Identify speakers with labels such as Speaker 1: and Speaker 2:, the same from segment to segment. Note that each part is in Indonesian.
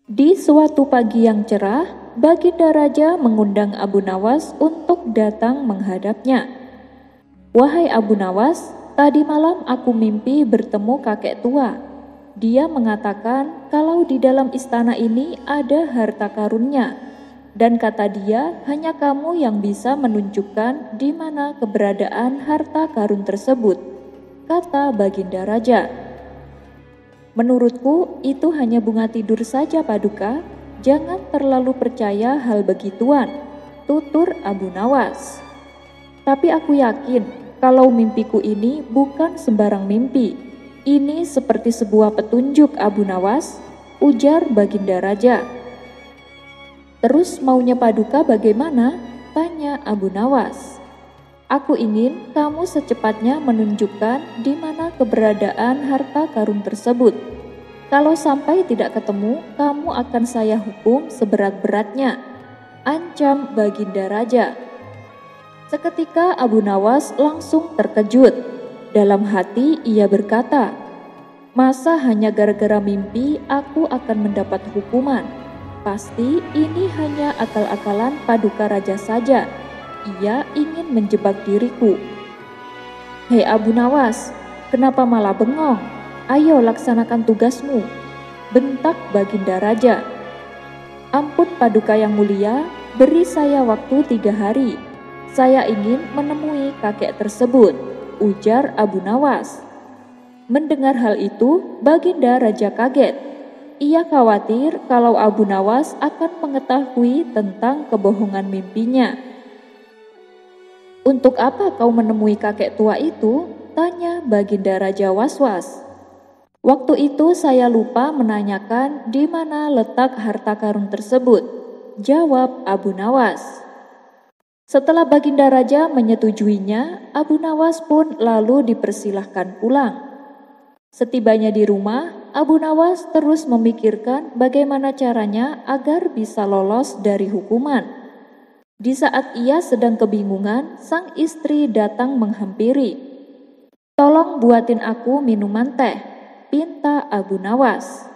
Speaker 1: Di suatu pagi yang cerah, Baginda Raja mengundang Abu Nawas untuk datang menghadapnya. "Wahai Abu Nawas, tadi malam aku mimpi bertemu kakek tua. Dia mengatakan kalau di dalam istana ini ada harta karunnya, dan kata dia hanya kamu yang bisa menunjukkan di mana keberadaan harta karun tersebut," kata Baginda Raja. "Menurutku itu hanya bunga tidur saja, Paduka. Jangan terlalu percaya hal begituan," tutur Abu Nawas. "Tapi aku yakin kalau mimpiku ini bukan sembarang mimpi. Ini seperti sebuah petunjuk, Abu Nawas," ujar Baginda Raja. "Terus maunya Paduka bagaimana?" tanya Abu Nawas. "Aku ingin kamu secepatnya menunjukkan di mana keberadaan harta karun tersebut. Kalau sampai tidak ketemu, kamu akan saya hukum seberat-beratnya," ancam Baginda Raja. Seketika Abu Nawas langsung terkejut. Dalam hati ia berkata, "Masa hanya gara-gara mimpi aku akan mendapat hukuman? Pasti ini hanya akal-akalan Paduka Raja saja. Ia ingin menjebak diriku." "Hei Abu Nawas, kenapa malah bengong? Ayo laksanakan tugasmu," bentak Baginda Raja. "Ampun Paduka yang mulia, beri saya waktu 3 hari. Saya ingin menemui kakek tersebut," ujar Abu Nawas. Mendengar hal itu, Baginda Raja kaget. Ia khawatir kalau Abu Nawas akan mengetahui tentang kebohongan mimpinya. "Untuk apa kau menemui kakek tua itu?" tanya Baginda Raja was-was. "Waktu itu saya lupa menanyakan di mana letak harta karun tersebut," jawab Abu Nawas. Setelah Baginda Raja menyetujuinya, Abu Nawas pun lalu dipersilahkan pulang. Setibanya di rumah, Abu Nawas terus memikirkan bagaimana caranya agar bisa lolos dari hukuman. Di saat ia sedang kebingungan, sang istri datang menghampiri. "Tolong buatin aku minuman teh," pinta Abu Nawas.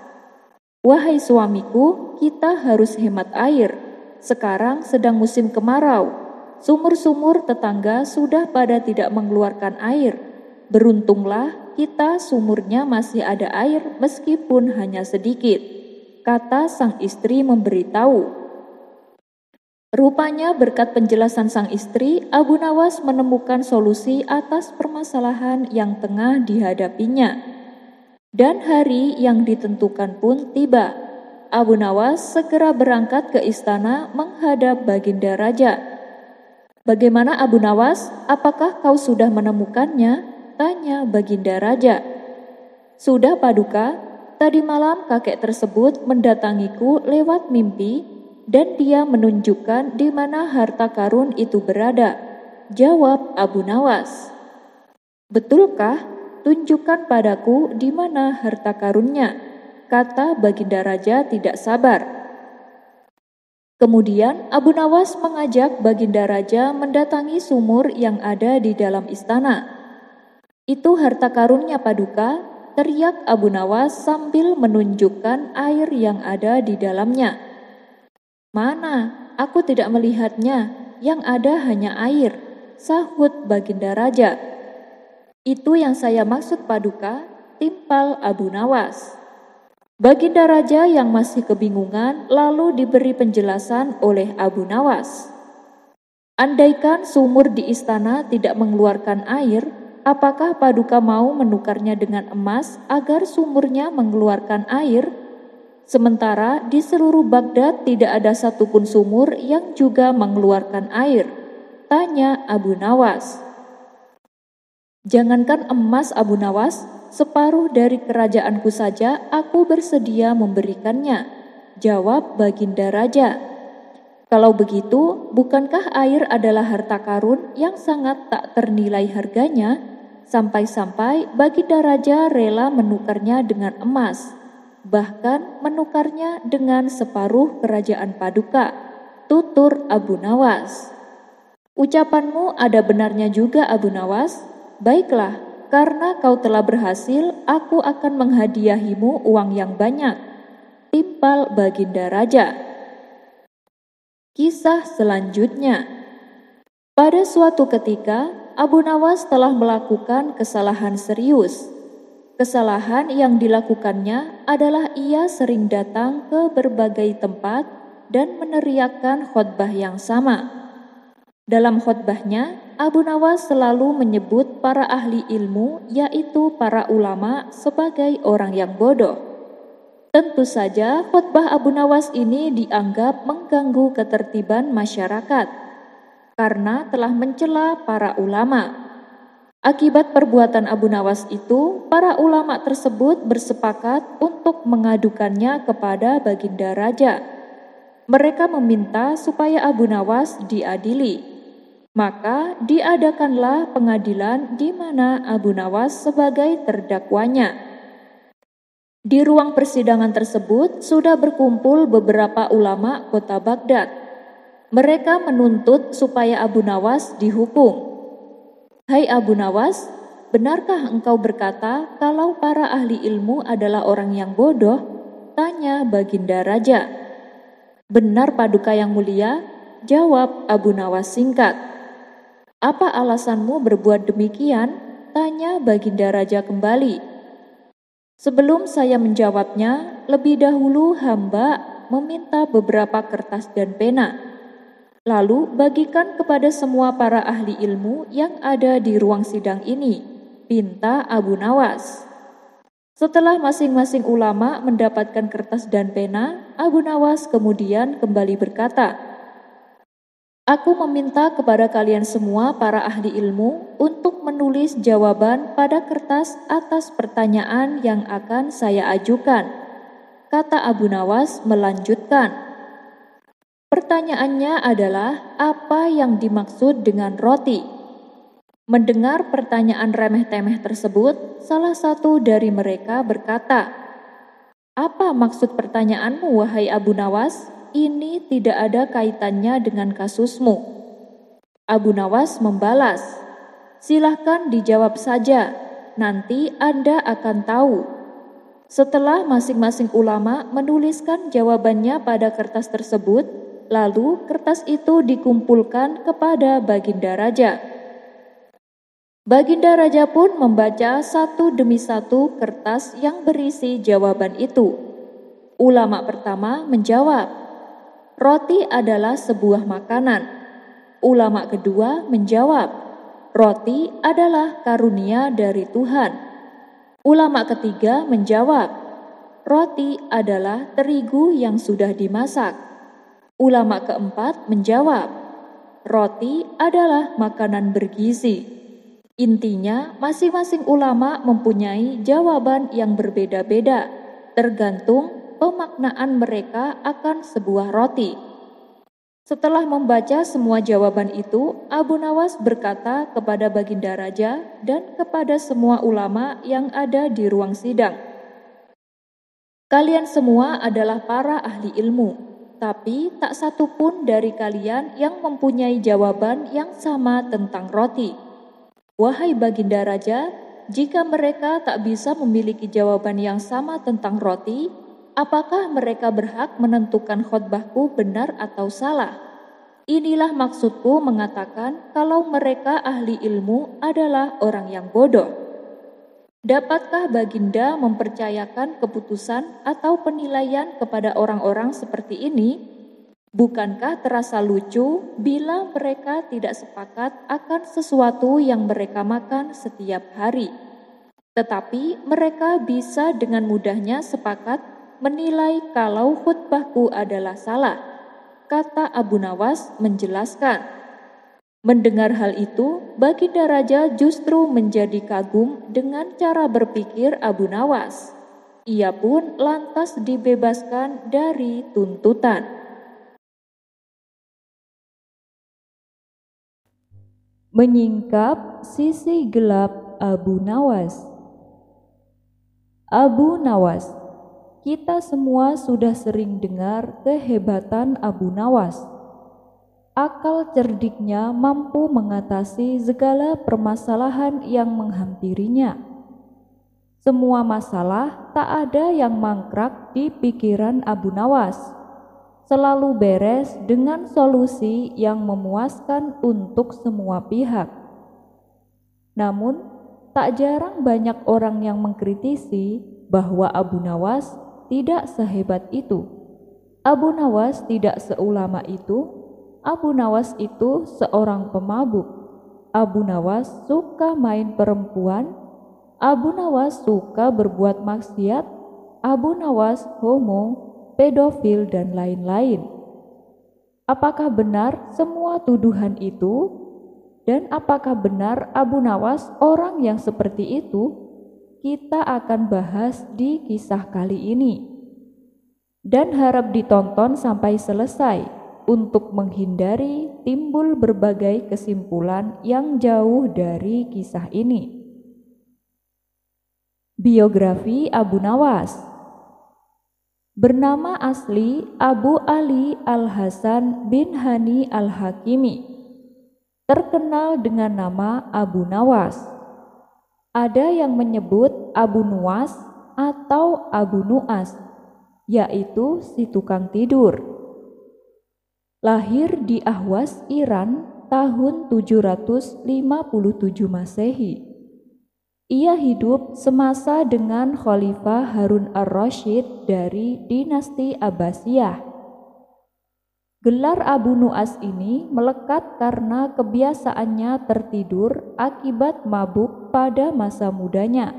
Speaker 1: "Wahai suamiku, kita harus hemat air. Sekarang sedang musim kemarau. Sumur-sumur tetangga sudah pada tidak mengeluarkan air. Beruntunglah kita sumurnya masih ada air meskipun hanya sedikit," kata sang istri memberitahu. Rupanya berkat penjelasan sang istri, Abu Nawas menemukan solusi atas permasalahan yang tengah dihadapinya. Dan hari yang ditentukan pun tiba. Abu Nawas segera berangkat ke istana menghadap Baginda Raja. "Bagaimana Abu Nawas? Apakah kau sudah menemukannya?" tanya Baginda Raja. "Sudah Paduka, tadi malam kakek tersebut mendatangiku lewat mimpi dan dia menunjukkan di mana harta karun itu berada," jawab Abu Nawas. "Betulkah? Tunjukkan padaku di mana harta karunnya," kata Baginda Raja tidak sabar. Kemudian Abu Nawas mengajak Baginda Raja mendatangi sumur yang ada di dalam istana. "Itu harta karunnya Paduka," teriak Abu Nawas sambil menunjukkan air yang ada di dalamnya. "Mana? Aku tidak melihatnya. Yang ada hanya air," sahut Baginda Raja. "Itu yang saya maksud Paduka," timpal Abu Nawas. Baginda Raja yang masih kebingungan lalu diberi penjelasan oleh Abu Nawas. "Andaikan sumur di istana tidak mengeluarkan air, apakah Paduka mau menukarnya dengan emas agar sumurnya mengeluarkan air? Sementara di seluruh Baghdad tidak ada satupun sumur yang juga mengeluarkan air," tanya Abu Nawas. "Jangankan emas Abu Nawas, separuh dari kerajaanku saja aku bersedia memberikannya," jawab Baginda Raja. "Kalau begitu, bukankah air adalah harta karun yang sangat tak ternilai harganya, sampai-sampai Baginda Raja rela menukarnya dengan emas, bahkan menukarnya dengan separuh kerajaan Paduka," tutur Abu Nawas. "Ucapanmu ada benarnya juga Abu Nawas. Baiklah, karena kau telah berhasil, aku akan menghadiahimu uang yang banyak," menimpal Baginda Raja. Kisah selanjutnya. Pada suatu ketika, Abu Nawas telah melakukan kesalahan serius. Kesalahan yang dilakukannya adalah ia sering datang ke berbagai tempat dan meneriakkan khotbah yang sama. Dalam khotbahnya, Abu Nawas selalu menyebut para ahli ilmu, yaitu para ulama, sebagai orang yang bodoh. Tentu saja khotbah Abu Nawas ini dianggap mengganggu ketertiban masyarakat karena telah mencela para ulama. Akibat perbuatan Abu Nawas itu, para ulama tersebut bersepakat untuk mengadukannya kepada Baginda Raja. Mereka meminta supaya Abu Nawas diadili. Maka diadakanlah pengadilan di mana Abu Nawas sebagai terdakwanya. Di ruang persidangan tersebut sudah berkumpul beberapa ulama kota Baghdad. Mereka menuntut supaya Abu Nawas dihukum. Hai Abu Nawas, benarkah engkau berkata kalau para ahli ilmu adalah orang yang bodoh? Tanya Baginda Raja. Benar Paduka yang mulia, jawab Abu Nawas singkat. Apa alasanmu berbuat demikian? Tanya Baginda Raja kembali. Sebelum saya menjawabnya, lebih dahulu hamba meminta beberapa kertas dan pena. Lalu bagikan kepada semua para ahli ilmu yang ada di ruang sidang ini, pinta Abu Nawas. Setelah masing-masing ulama mendapatkan kertas dan pena, Abu Nawas kemudian kembali berkata, Aku meminta kepada kalian semua para ahli ilmu untuk menulis jawaban pada kertas atas pertanyaan yang akan saya ajukan. Kata Abu Nawas melanjutkan. Pertanyaannya adalah apa yang dimaksud dengan roti? Mendengar pertanyaan remeh-temeh tersebut, salah satu dari mereka berkata, Apa maksud pertanyaanmu wahai Abu Nawas? Ini tidak ada kaitannya dengan kasusmu. Abu Nawas membalas, Silahkan dijawab saja, nanti Anda akan tahu. Setelah masing-masing ulama menuliskan jawabannya pada kertas tersebut, lalu kertas itu dikumpulkan kepada Baginda Raja. Baginda Raja pun membaca satu demi satu kertas yang berisi jawaban itu. Ulama pertama menjawab, Roti adalah sebuah makanan. Ulama kedua menjawab, Roti adalah karunia dari Tuhan. Ulama ketiga menjawab, Roti adalah terigu yang sudah dimasak. Ulama keempat menjawab, Roti adalah makanan bergizi. Intinya, masing-masing ulama mempunyai jawaban yang berbeda-beda, tergantung pemaknaan mereka akan sebuah roti. Setelah membaca semua jawaban itu, Abu Nawas berkata kepada Baginda Raja dan kepada semua ulama yang ada di ruang sidang, Kalian semua adalah para ahli ilmu, tapi tak satu pun dari kalian yang mempunyai jawaban yang sama tentang roti. Wahai Baginda Raja, jika mereka tak bisa memiliki jawaban yang sama tentang roti, apakah mereka berhak menentukan khotbahku benar atau salah? Inilah maksudku mengatakan kalau mereka ahli ilmu adalah orang yang bodoh. Dapatkah Baginda mempercayakan keputusan atau penilaian kepada orang-orang seperti ini? Bukankah terasa lucu bila mereka tidak sepakat akan sesuatu yang mereka makan setiap hari? Tetapi mereka bisa dengan mudahnya sepakat menilai kalau khutbahku adalah salah, kata Abu Nawas menjelaskan. Mendengar hal itu, Baginda Raja justru menjadi kagum dengan cara berpikir Abu Nawas. Ia pun lantas dibebaskan dari tuntutan. Menyingkap sisi gelap Abu Nawas. Abu Nawas. Kita semua sudah sering dengar kehebatan Abu Nawas. Akal cerdiknya mampu mengatasi segala permasalahan yang menghampirinya. Semua masalah tak ada yang mangkrak di pikiran Abu Nawas, selalu beres dengan solusi yang memuaskan untuk semua pihak. Namun, tak jarang banyak orang yang mengkritisi bahwa Abu Nawas tidak sehebat itu. Abu Nawas tidak seulama itu. Abu Nawas itu seorang pemabuk. Abu Nawas suka main perempuan. Abu Nawas suka berbuat maksiat. Abu Nawas homo, pedofil, dan lain-lain. Apakah benar semua tuduhan itu? Dan apakah benar Abu Nawas orang yang seperti itu? Kita akan bahas di kisah kali ini. Dan harap ditonton sampai selesai untuk menghindari timbul berbagai kesimpulan yang jauh dari kisah ini. Biografi Abu Nawas. Bernama asli Abu Ali Al-Hasan bin Hani Al-Hakimi, terkenal dengan nama Abu Nawas. Ada yang menyebut Abu Nuwas atau Abu Nuas, yaitu si tukang tidur. Lahir di Ahwas, Iran tahun 757 Masehi. Ia hidup semasa dengan Khalifah Harun ar-Rasyid dari dinasti Abbasiyah. Gelar Abu Nuas ini melekat karena kebiasaannya tertidur akibat mabuk pada masa mudanya.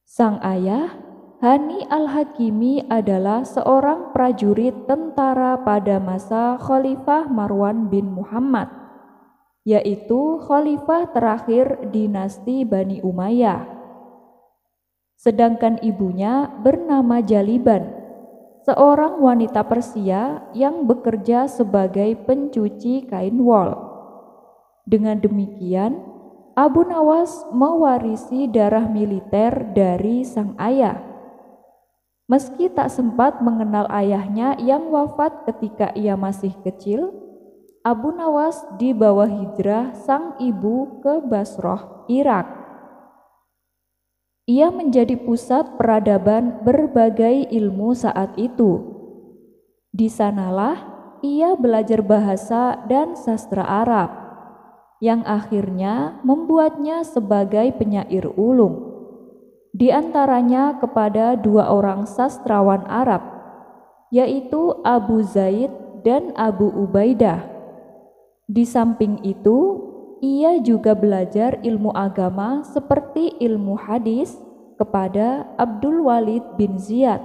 Speaker 1: Sang ayah, Hani Al-Hakimi, adalah seorang prajurit tentara pada masa Khalifah Marwan bin Muhammad, yaitu khalifah terakhir dinasti Bani Umayyah. Sedangkan ibunya bernama Jaliban, seorang wanita Persia yang bekerja sebagai pencuci kain wol. Dengan demikian, Abu Nawas mewarisi darah militer dari sang ayah. Meski tak sempat mengenal ayahnya yang wafat ketika ia masih kecil, Abu Nawas dibawa hijrah sang ibu ke Basrah, Irak. Ia menjadi pusat peradaban berbagai ilmu saat itu. Di sanalah ia belajar bahasa dan sastra Arab, yang akhirnya membuatnya sebagai penyair ulung. Di antaranya kepada dua orang sastrawan Arab, yaitu Abu Zaid dan Abu Ubaidah. Di samping itu, ia juga belajar ilmu agama seperti ilmu hadis kepada Abdul Walid bin Ziyad,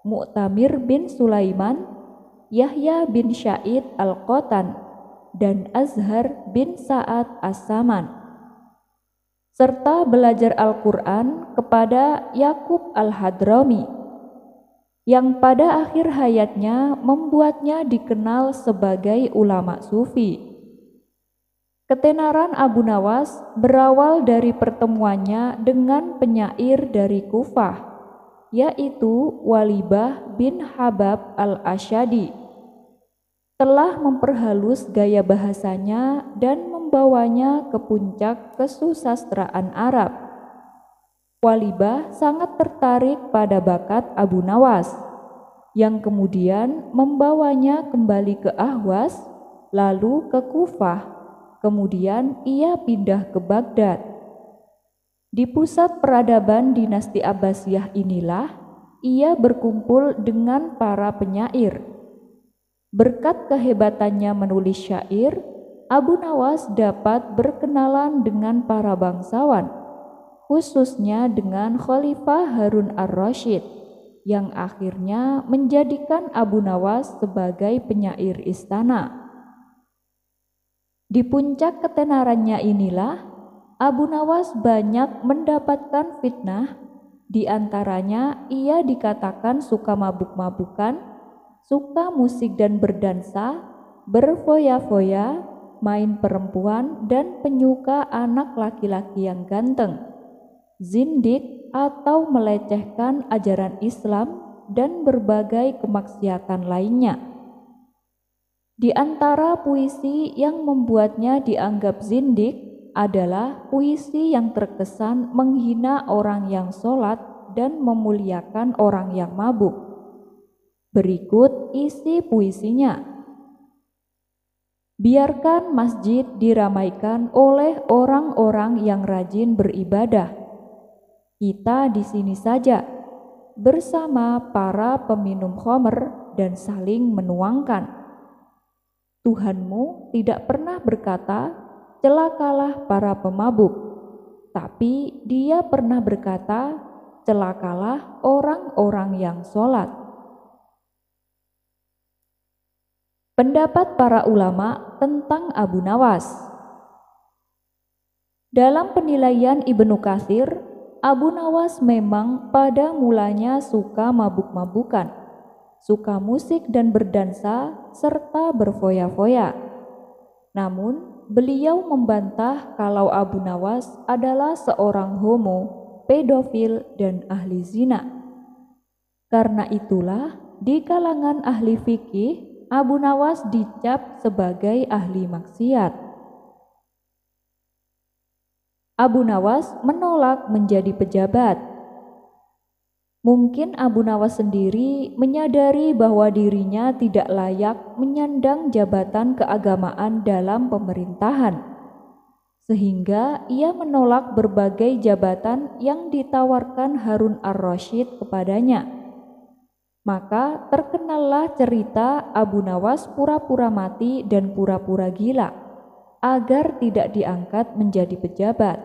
Speaker 1: Mu'tamir bin Sulaiman, Yahya bin Syaid Al-Qatan, dan Azhar bin Sa'ad As-Saman, serta belajar Al-Quran kepada Yakub Al-Hadrami, yang pada akhir hayatnya membuatnya dikenal sebagai ulama sufi. Ketenaran Abu Nawas berawal dari pertemuannya dengan penyair dari Kufah, yaitu Walibah bin Habab Al-Asyadi. Telah memperhalus gaya bahasanya dan membawanya ke puncak kesusastraan Arab. Walibah sangat tertarik pada bakat Abu Nawas, yang kemudian membawanya kembali ke Ahwas, lalu ke Kufah, kemudian ia pindah ke Baghdad. Di pusat peradaban dinasti Abbasiyah inilah ia berkumpul dengan para penyair. Berkat kehebatannya menulis syair, Abu Nawas dapat berkenalan dengan para bangsawan, khususnya dengan Khalifah Harun ar-Rasyid, yang akhirnya menjadikan Abu Nawas sebagai penyair istana. Di puncak ketenarannya inilah, Abu Nawas banyak mendapatkan fitnah, di antaranya ia dikatakan suka mabuk-mabukan, suka musik dan berdansa, berfoya-foya, main perempuan, dan penyuka anak laki-laki yang ganteng, zindik atau melecehkan ajaran Islam, dan berbagai kemaksiatan lainnya. Di antara puisi yang membuatnya dianggap zindik adalah puisi yang terkesan menghina orang yang sholat dan memuliakan orang yang mabuk. Berikut isi puisinya. Biarkan masjid diramaikan oleh orang-orang yang rajin beribadah. Kita di sini saja, bersama para peminum khamr dan saling menuangkan. Tuhanmu tidak pernah berkata, celakalah para pemabuk, tapi Dia pernah berkata, celakalah orang-orang yang sholat. Pendapat para ulama tentang Abu Nawas. Dalam penilaian Ibnu Katsir, Abu Nawas memang pada mulanya suka mabuk-mabukan, suka musik dan berdansa, serta berfoya-foya. Namun, beliau membantah kalau Abu Nawas adalah seorang homo, pedofil, dan ahli zina. Karena itulah, di kalangan ahli fikih, Abu Nawas dicap sebagai ahli maksiat. Abu Nawas menolak menjadi pejabat. Mungkin Abu Nawas sendiri menyadari bahwa dirinya tidak layak menyandang jabatan keagamaan dalam pemerintahan, sehingga ia menolak berbagai jabatan yang ditawarkan Harun ar-Rasyid kepadanya. Maka terkenallah cerita Abu Nawas pura-pura mati dan pura-pura gila agar tidak diangkat menjadi pejabat.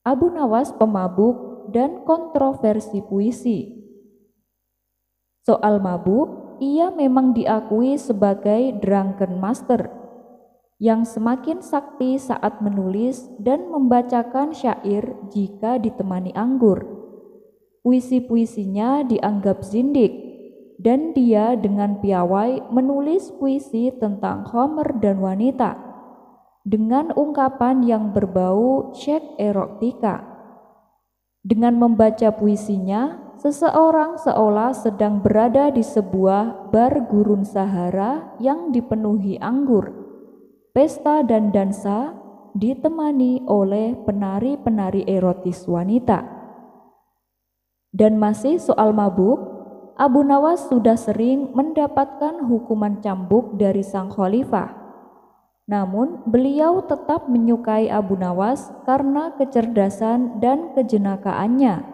Speaker 1: Abu Nawas pemabuk dan kontroversi puisi. Soal mabuk, ia memang diakui sebagai drunken master yang semakin sakti saat menulis dan membacakan syair jika ditemani anggur. Puisi-puisinya dianggap zindik, dan dia dengan piawai menulis puisi tentang khamr dan wanita dengan ungkapan yang berbau seks erotika. Dengan membaca puisinya, seseorang seolah sedang berada di sebuah bar gurun Sahara yang dipenuhi anggur, pesta dan dansa, ditemani oleh penari-penari erotis wanita. Dan masih soal mabuk, Abu Nawas sudah sering mendapatkan hukuman cambuk dari sang khalifah. Namun beliau tetap menyukai Abu Nawas karena kecerdasan dan kejenakaannya.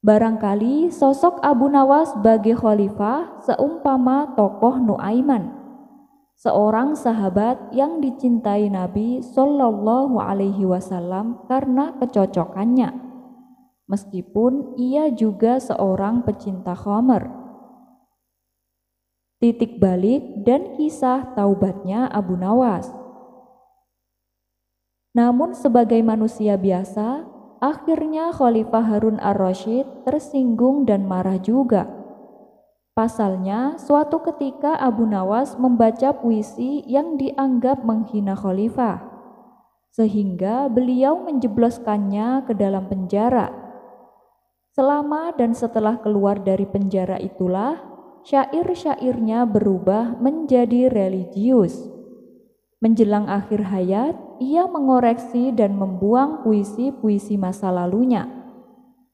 Speaker 1: Barangkali sosok Abu Nawas sebagai khalifah seumpama tokoh Nuaiman, seorang sahabat yang dicintai Nabi Shallallahu Alaihi Wasallam karena kecocokannya. Meskipun ia juga seorang pecinta khamr. Titik balik dan kisah taubatnya Abu Nawas. Namun sebagai manusia biasa, akhirnya Khalifah Harun ar-Rasyid tersinggung dan marah juga. Pasalnya, suatu ketika Abu Nawas membaca puisi yang dianggap menghina khalifah, sehingga beliau menjebloskannya ke dalam penjara. Selama dan setelah keluar dari penjara itulah, syair-syairnya berubah menjadi religius. Menjelang akhir hayat, ia mengoreksi dan membuang puisi-puisi masa lalunya,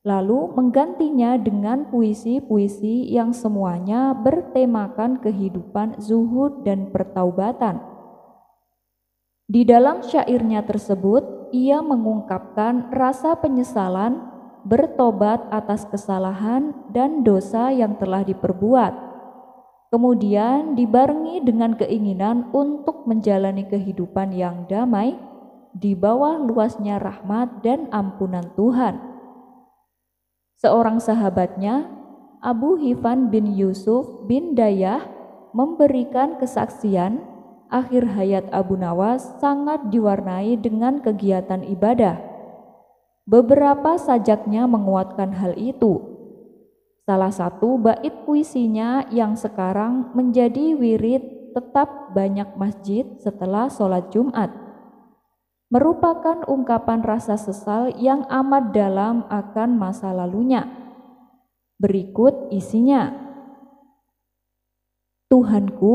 Speaker 1: lalu menggantinya dengan puisi-puisi yang semuanya bertemakan kehidupan zuhud dan pertaubatan. Di dalam syairnya tersebut, ia mengungkapkan rasa penyesalan, bertobat atas kesalahan dan dosa yang telah diperbuat, kemudian dibarengi dengan keinginan untuk menjalani kehidupan yang damai di bawah luasnya rahmat dan ampunan Tuhan. Seorang sahabatnya, Abu Hifan bin Yusuf bin Dayah, memberikan kesaksian akhir hayat Abu Nawas sangat diwarnai dengan kegiatan ibadah. Beberapa sajaknya menguatkan hal itu. Salah satu bait puisinya yang sekarang menjadi wirid tetap banyak masjid setelah sholat Jumat, merupakan ungkapan rasa sesal yang amat dalam akan masa lalunya. Berikut isinya. Tuhanku,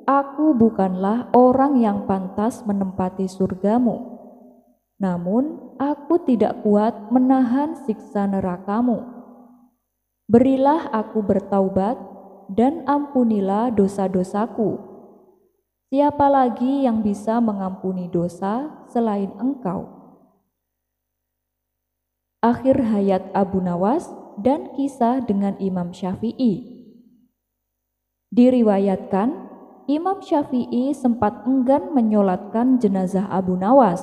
Speaker 1: aku bukanlah orang yang pantas menempati surgamu. Namun aku tidak kuat menahan siksa nerakamu. Berilah aku bertaubat dan ampunilah dosa-dosaku. Siapa lagi yang bisa mengampuni dosa selain Engkau? Akhir hayat Abu Nawas dan kisah dengan Imam Syafi'i. Diriwayatkan, Imam Syafi'i sempat enggan menyolatkan jenazah Abu Nawas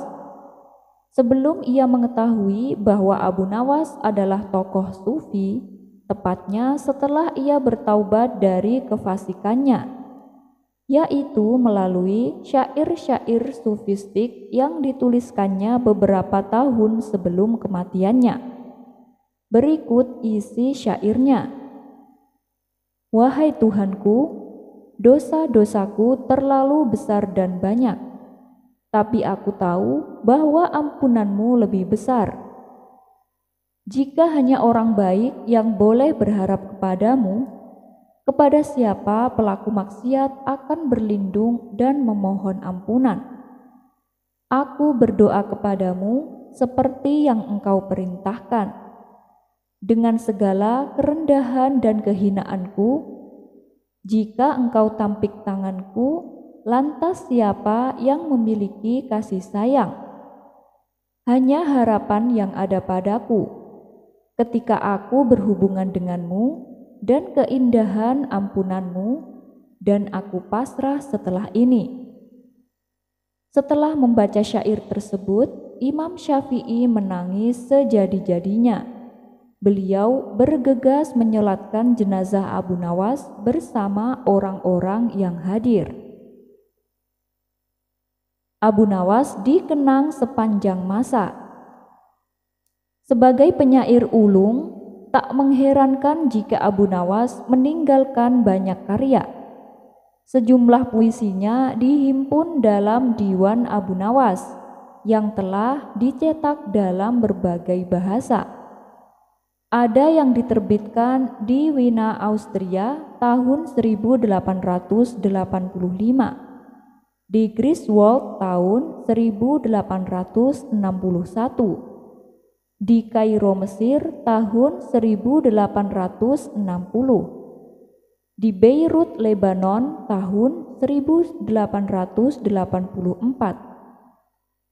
Speaker 1: sebelum ia mengetahui bahwa Abu Nawas adalah tokoh sufi, tepatnya setelah ia bertaubat dari kefasikannya, yaitu melalui syair-syair sufistik yang dituliskannya beberapa tahun sebelum kematiannya. Berikut isi syairnya. Wahai Tuhanku, dosa-dosaku terlalu besar dan banyak, tapi aku tahu bahwa ampunan-Mu lebih besar. Jika hanya orang baik yang boleh berharap kepadamu, kepada siapa pelaku maksiat akan berlindung dan memohon ampunan? Aku berdoa kepadamu seperti yang Engkau perintahkan. Dengan segala kerendahan dan kehinaanku, jika Engkau tampik tanganku, lantas siapa yang memiliki kasih sayang? Hanya harapan yang ada padaku ketika aku berhubungan denganmu, dan keindahan ampunan-Mu, dan aku pasrah setelah ini. Setelah membaca syair tersebut, Imam Syafi'i menangis sejadi-jadinya. Beliau bergegas menyolatkan jenazah Abu Nawas bersama orang-orang yang hadir. Abu Nawas dikenang sepanjang masa. Sebagai penyair ulung, tak mengherankan jika Abu Nawas meninggalkan banyak karya. Sejumlah puisinya dihimpun dalam Diwan Abu Nawas yang telah dicetak dalam berbagai bahasa. Ada yang diterbitkan di Wina, Austria tahun 1885, di Griswold tahun 1861, di Kairo, Mesir tahun 1860, di Beirut, Lebanon tahun 1884,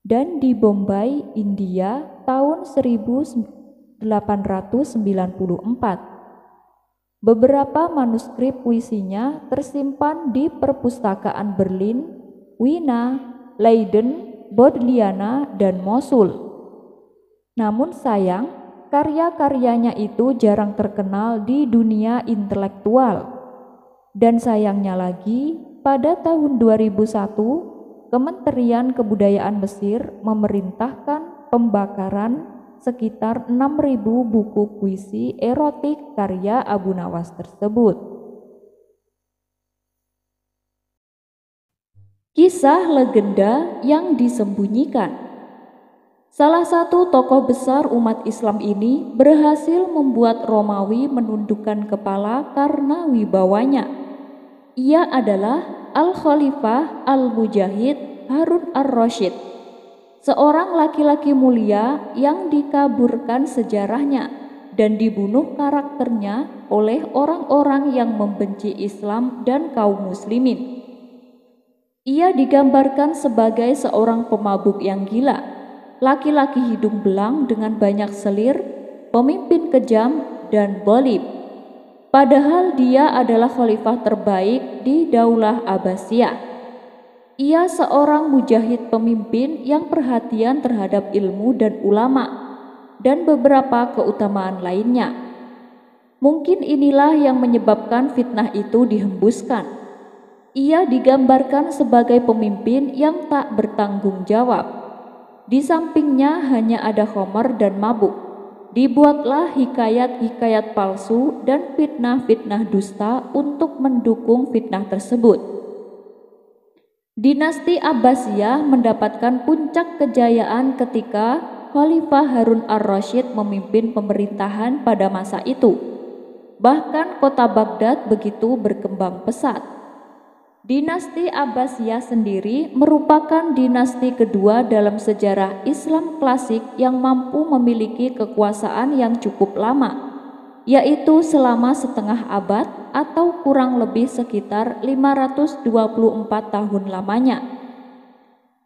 Speaker 1: dan di Bombay, India tahun 1894. Beberapa manuskrip puisinya tersimpan di perpustakaan Berlin, Wina, Leiden, Bodleiana, dan Mosul. Namun sayang, karya-karyanya itu jarang terkenal di dunia intelektual. Dan sayangnya lagi, pada tahun 2001, Kementerian Kebudayaan Mesir memerintahkan pembakaran sekitar 6.000 buku puisi erotik karya Abu Nawas tersebut. Kisah legenda yang disembunyikan. Salah satu tokoh besar umat Islam ini berhasil membuat Romawi menundukkan kepala karena wibawanya. Ia adalah Al-Khalifah Al-Mujahid Harun Ar-Rasyid, seorang laki-laki mulia yang dikaburkan sejarahnya dan dibunuh karakternya oleh orang-orang yang membenci Islam dan kaum muslimin. Ia digambarkan sebagai seorang pemabuk yang gila, laki-laki hidung belang dengan banyak selir, pemimpin kejam, dan zalim. Padahal dia adalah khalifah terbaik di Daulah Abbasiyah. Ia seorang mujahid pemimpin yang perhatian terhadap ilmu dan ulama, dan beberapa keutamaan lainnya. Mungkin inilah yang menyebabkan fitnah itu dihembuskan. Ia digambarkan sebagai pemimpin yang tak bertanggung jawab. Di sampingnya hanya ada khamar dan mabuk. Dibuatlah hikayat-hikayat palsu dan fitnah-fitnah dusta untuk mendukung fitnah tersebut. Dinasti Abbasiyah mendapatkan puncak kejayaan ketika Khalifah Harun Ar-Rasyid memimpin pemerintahan pada masa itu. Bahkan kota Baghdad begitu berkembang pesat. Dinasti Abbasiyah sendiri merupakan dinasti kedua dalam sejarah Islam klasik yang mampu memiliki kekuasaan yang cukup lama, yaitu selama setengah abad atau kurang lebih sekitar 524 tahun lamanya.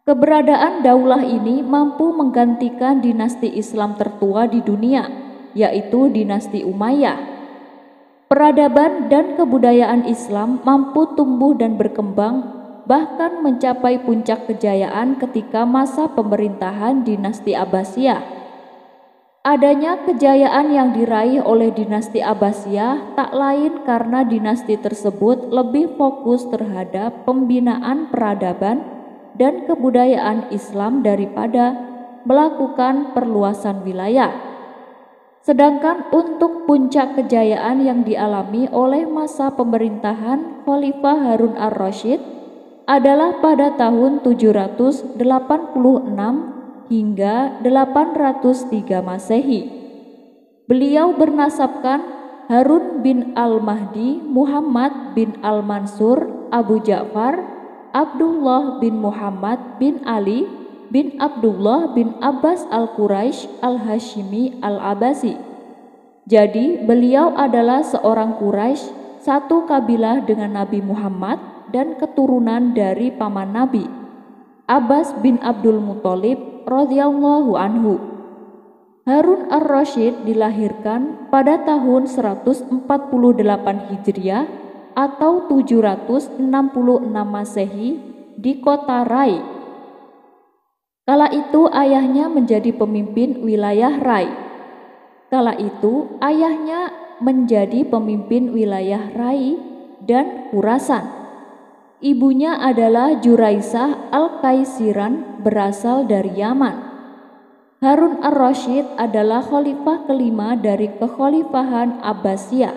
Speaker 1: Keberadaan daulah ini mampu menggantikan dinasti Islam tertua di dunia, yaitu dinasti Umayyah. Peradaban dan kebudayaan Islam mampu tumbuh dan berkembang, bahkan mencapai puncak kejayaan ketika masa pemerintahan dinasti Abbasiyah. Adanya kejayaan yang diraih oleh dinasti Abbasiyah tak lain karena dinasti tersebut lebih fokus terhadap pembinaan peradaban dan kebudayaan Islam daripada melakukan perluasan wilayah. Sedangkan untuk puncak kejayaan yang dialami oleh masa pemerintahan Khalifah Harun ar-Rasyid adalah pada tahun 786 hingga 803 Masehi. Beliau bernasabkan Harun bin al-Mahdi, Muhammad bin al-Mansur, Abu Ja'far, Abdullah bin Muhammad bin Ali bin Abdullah bin Abbas al-Quraisy al-Hashimi al-Abbasi. Jadi beliau adalah seorang Quraisy, satu kabilah dengan Nabi Muhammad dan keturunan dari paman Nabi, Abbas bin Abdul Muthalib radhiyallahu anhu. Harun ar-Rasyid dilahirkan pada tahun 148 Hijriah atau 766 Masehi di kota Rai. Kala itu ayahnya menjadi pemimpin wilayah Rai. Dan Khurasan. Ibunya adalah Juraisah al-Kaisiran berasal dari Yaman. Harun ar-Rasyid adalah khalifah kelima dari kekhalifahan Abbasiyah,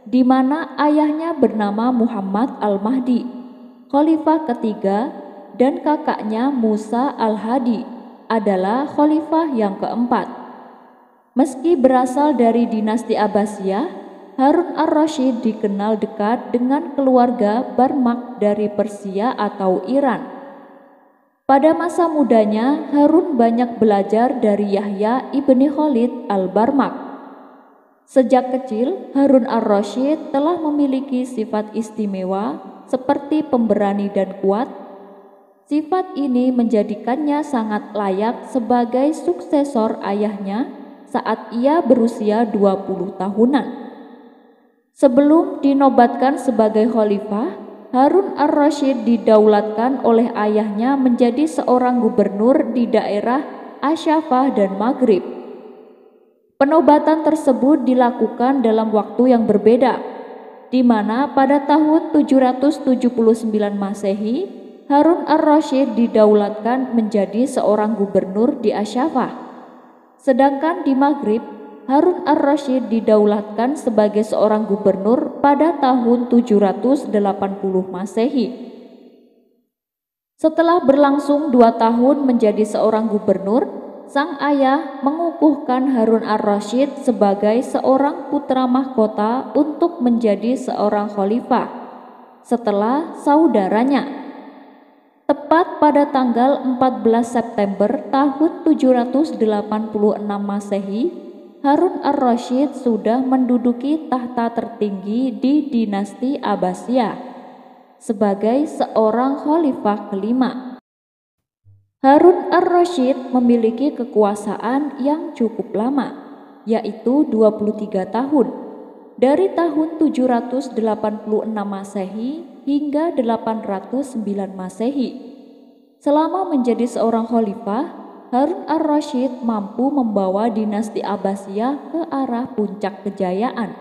Speaker 1: di mana ayahnya bernama Muhammad al-Mahdi, khalifah ketiga, dan kakaknya Musa al-Hadi adalah khalifah yang keempat. Meski berasal dari dinasti Abbasiyah, Harun ar-Rasyid dikenal dekat dengan keluarga Barmak dari Persia atau Iran. Pada masa mudanya, Harun banyak belajar dari Yahya ibni Khalid al-Barmak. Sejak kecil, Harun ar-Rasyid telah memiliki sifat istimewa seperti pemberani dan kuat. Sifat ini menjadikannya sangat layak sebagai suksesor ayahnya saat ia berusia 20 tahunan. Sebelum dinobatkan sebagai khalifah, Harun ar-Rasyid didaulatkan oleh ayahnya menjadi seorang gubernur di daerah Asyafah dan Maghrib. Penobatan tersebut dilakukan dalam waktu yang berbeda, di mana pada tahun 779 Masehi, Harun ar-Rasyid didaulatkan menjadi seorang gubernur di Asyafah. Sedangkan di Maghrib, Harun ar-Rasyid didaulatkan sebagai seorang gubernur pada tahun 780 Masehi. Setelah berlangsung 2 tahun menjadi seorang gubernur, sang ayah mengukuhkan Harun ar-Rasyid sebagai seorang putra mahkota untuk menjadi seorang khalifah setelah saudaranya. Tepat pada tanggal 14 September tahun 786 Masehi, Harun ar-Rasyid sudah menduduki tahta tertinggi di dinasti Abbasiyah sebagai seorang khalifah kelima. Harun ar-Rasyid memiliki kekuasaan yang cukup lama, yaitu 23 tahun, dari tahun 786 Masehi hingga 809 Masehi. Selama menjadi seorang khalifah, Harun ar-Rasyid mampu membawa dinasti Abbasiyah ke arah puncak kejayaan.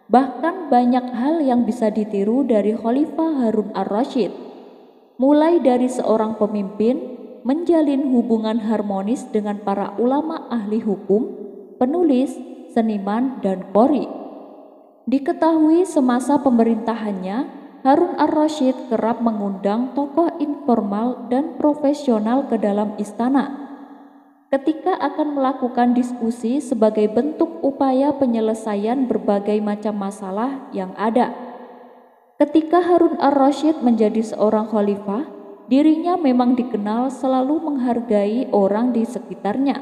Speaker 1: Bahkan banyak hal yang bisa ditiru dari Khalifah Harun ar-Rasyid, mulai dari seorang pemimpin menjalin hubungan harmonis dengan para ulama ahli hukum, penulis, seniman, dan qori. Diketahui semasa pemerintahannya, Harun ar-Rasyid kerap mengundang tokoh informal dan profesional ke dalam istana ketika akan melakukan diskusi sebagai bentuk upaya penyelesaian berbagai macam masalah yang ada. Ketika Harun ar-Rasyid menjadi seorang khalifah, dirinya memang dikenal selalu menghargai orang di sekitarnya.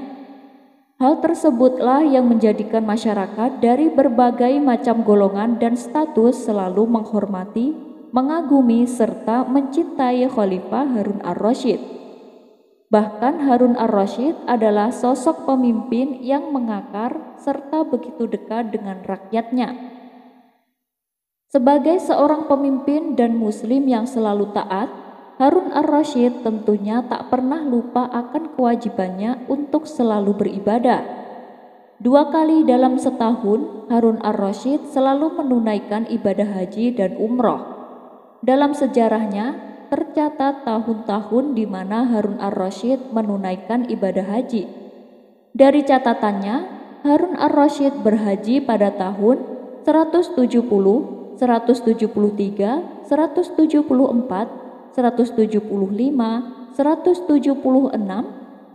Speaker 1: Hal tersebutlah yang menjadikan masyarakat dari berbagai macam golongan dan status selalu menghormati, mengagumi, serta mencintai Khalifah Harun ar-Rasyid. Bahkan Harun ar-Rasyid adalah sosok pemimpin yang mengakar serta begitu dekat dengan rakyatnya. Sebagai seorang pemimpin dan muslim yang selalu taat, Harun ar-Rasyid tentunya tak pernah lupa akan kewajibannya untuk selalu beribadah. 2 kali dalam setahun, Harun ar-Rasyid selalu menunaikan ibadah haji dan umroh. Dalam sejarahnya, tercatat tahun-tahun di mana Harun ar-Rasyid menunaikan ibadah haji. Dari catatannya, Harun ar-Rasyid berhaji pada tahun 170, 173, 174, 175, 176,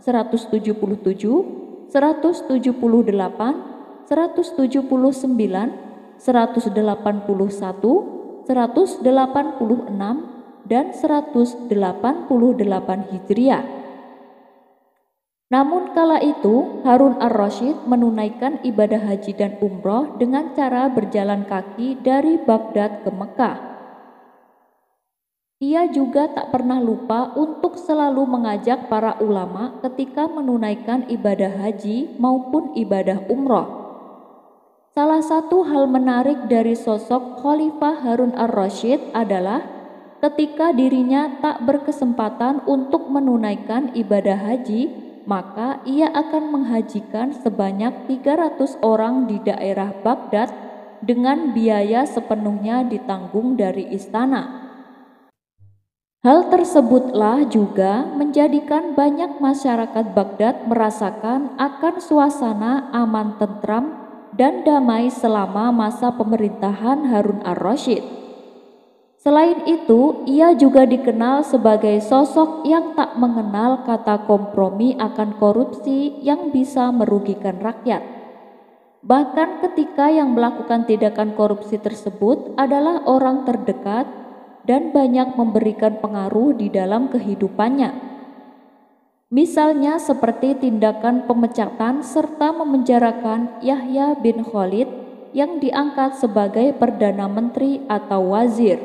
Speaker 1: 177, 178, 179, 181, 186, dan 188 Hijriah. Namun kala itu Harun ar-Rasyid menunaikan ibadah haji dan umroh dengan cara berjalan kaki dari Baghdad ke Mekah. Ia juga tak pernah lupa untuk selalu mengajak para ulama ketika menunaikan ibadah haji maupun ibadah umroh. Salah satu hal menarik dari sosok Khalifah Harun ar-Rasyid adalah ketika dirinya tak berkesempatan untuk menunaikan ibadah haji, maka ia akan menghajikan sebanyak 300 orang di daerah Baghdad dengan biaya sepenuhnya ditanggung dari istana. Hal tersebutlah juga menjadikan banyak masyarakat Baghdad merasakan akan suasana aman tentram dan damai selama masa pemerintahan Harun ar-Rasyid. Selain itu, ia juga dikenal sebagai sosok yang tak mengenal kata kompromi akan korupsi yang bisa merugikan rakyat. Bahkan ketika yang melakukan tindakan korupsi tersebut adalah orang terdekat dan banyak memberikan pengaruh di dalam kehidupannya. Misalnya seperti tindakan pemecatan serta memenjarakan Yahya bin Khalid yang diangkat sebagai Perdana Menteri atau Wazir.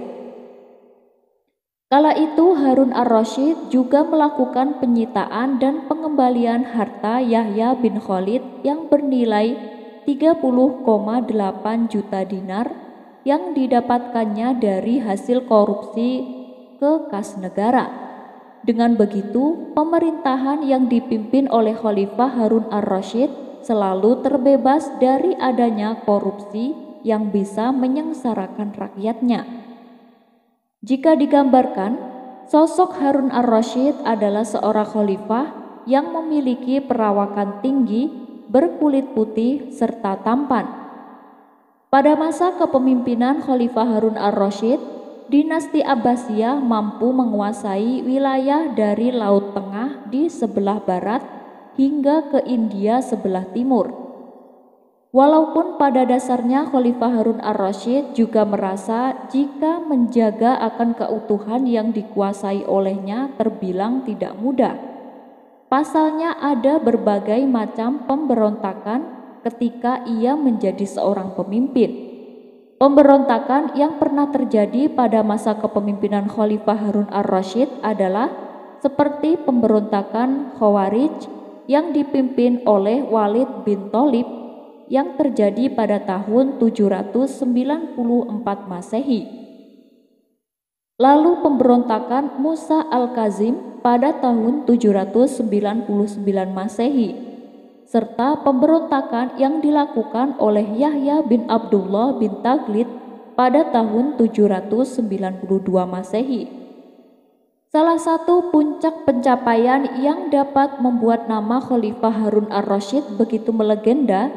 Speaker 1: Kala itu Harun ar-Rasyid juga melakukan penyitaan dan pengembalian harta Yahya bin Khalid yang bernilai 30,8 juta dinar yang didapatkannya dari hasil korupsi ke kas negara. Dengan begitu, pemerintahan yang dipimpin oleh Khalifah Harun ar-Rasyid selalu terbebas dari adanya korupsi yang bisa menyengsarakan rakyatnya. Jika digambarkan, sosok Harun ar-Rasyid adalah seorang khalifah yang memiliki perawakan tinggi, berkulit putih, serta tampan. Pada masa kepemimpinan Khalifah Harun ar-Rasyid, dinasti Abbasiyah mampu menguasai wilayah dari Laut Tengah di sebelah barat hingga ke India sebelah timur. Walaupun pada dasarnya Khalifah Harun ar-Rasyid juga merasa jika menjaga akan keutuhan yang dikuasai olehnya terbilang tidak mudah. Pasalnya ada berbagai macam pemberontakan ketika ia menjadi seorang pemimpin. Pemberontakan yang pernah terjadi pada masa kepemimpinan Khalifah Harun ar-Rasyid adalah seperti pemberontakan Khawarij yang dipimpin oleh Walid bin Thalib yang terjadi pada tahun 794 Masehi. Lalu pemberontakan Musa al-Kazim pada tahun 799 Masehi. Serta pemberontakan yang dilakukan oleh Yahya bin Abdullah bin Taghlib pada tahun 792 Masehi. Salah satu puncak pencapaian yang dapat membuat nama Khalifah Harun ar-Rasyid begitu melegenda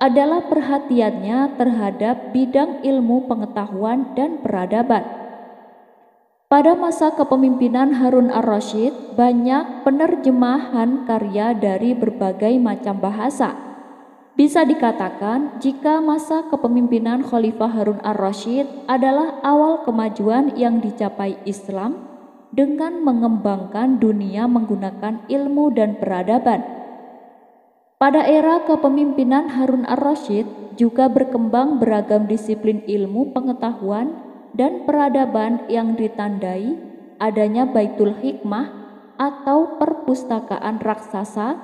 Speaker 1: adalah perhatiannya terhadap bidang ilmu pengetahuan dan peradaban. Pada masa kepemimpinan Harun ar-Rasyid, banyak penerjemahan karya dari berbagai macam bahasa. Bisa dikatakan jika masa kepemimpinan Khalifah Harun ar-Rasyid adalah awal kemajuan yang dicapai Islam dengan mengembangkan dunia menggunakan ilmu dan peradaban. Pada era kepemimpinan Harun ar-Rasyid juga berkembang beragam disiplin ilmu pengetahuan dan peradaban yang ditandai adanya Baitul Hikmah atau perpustakaan raksasa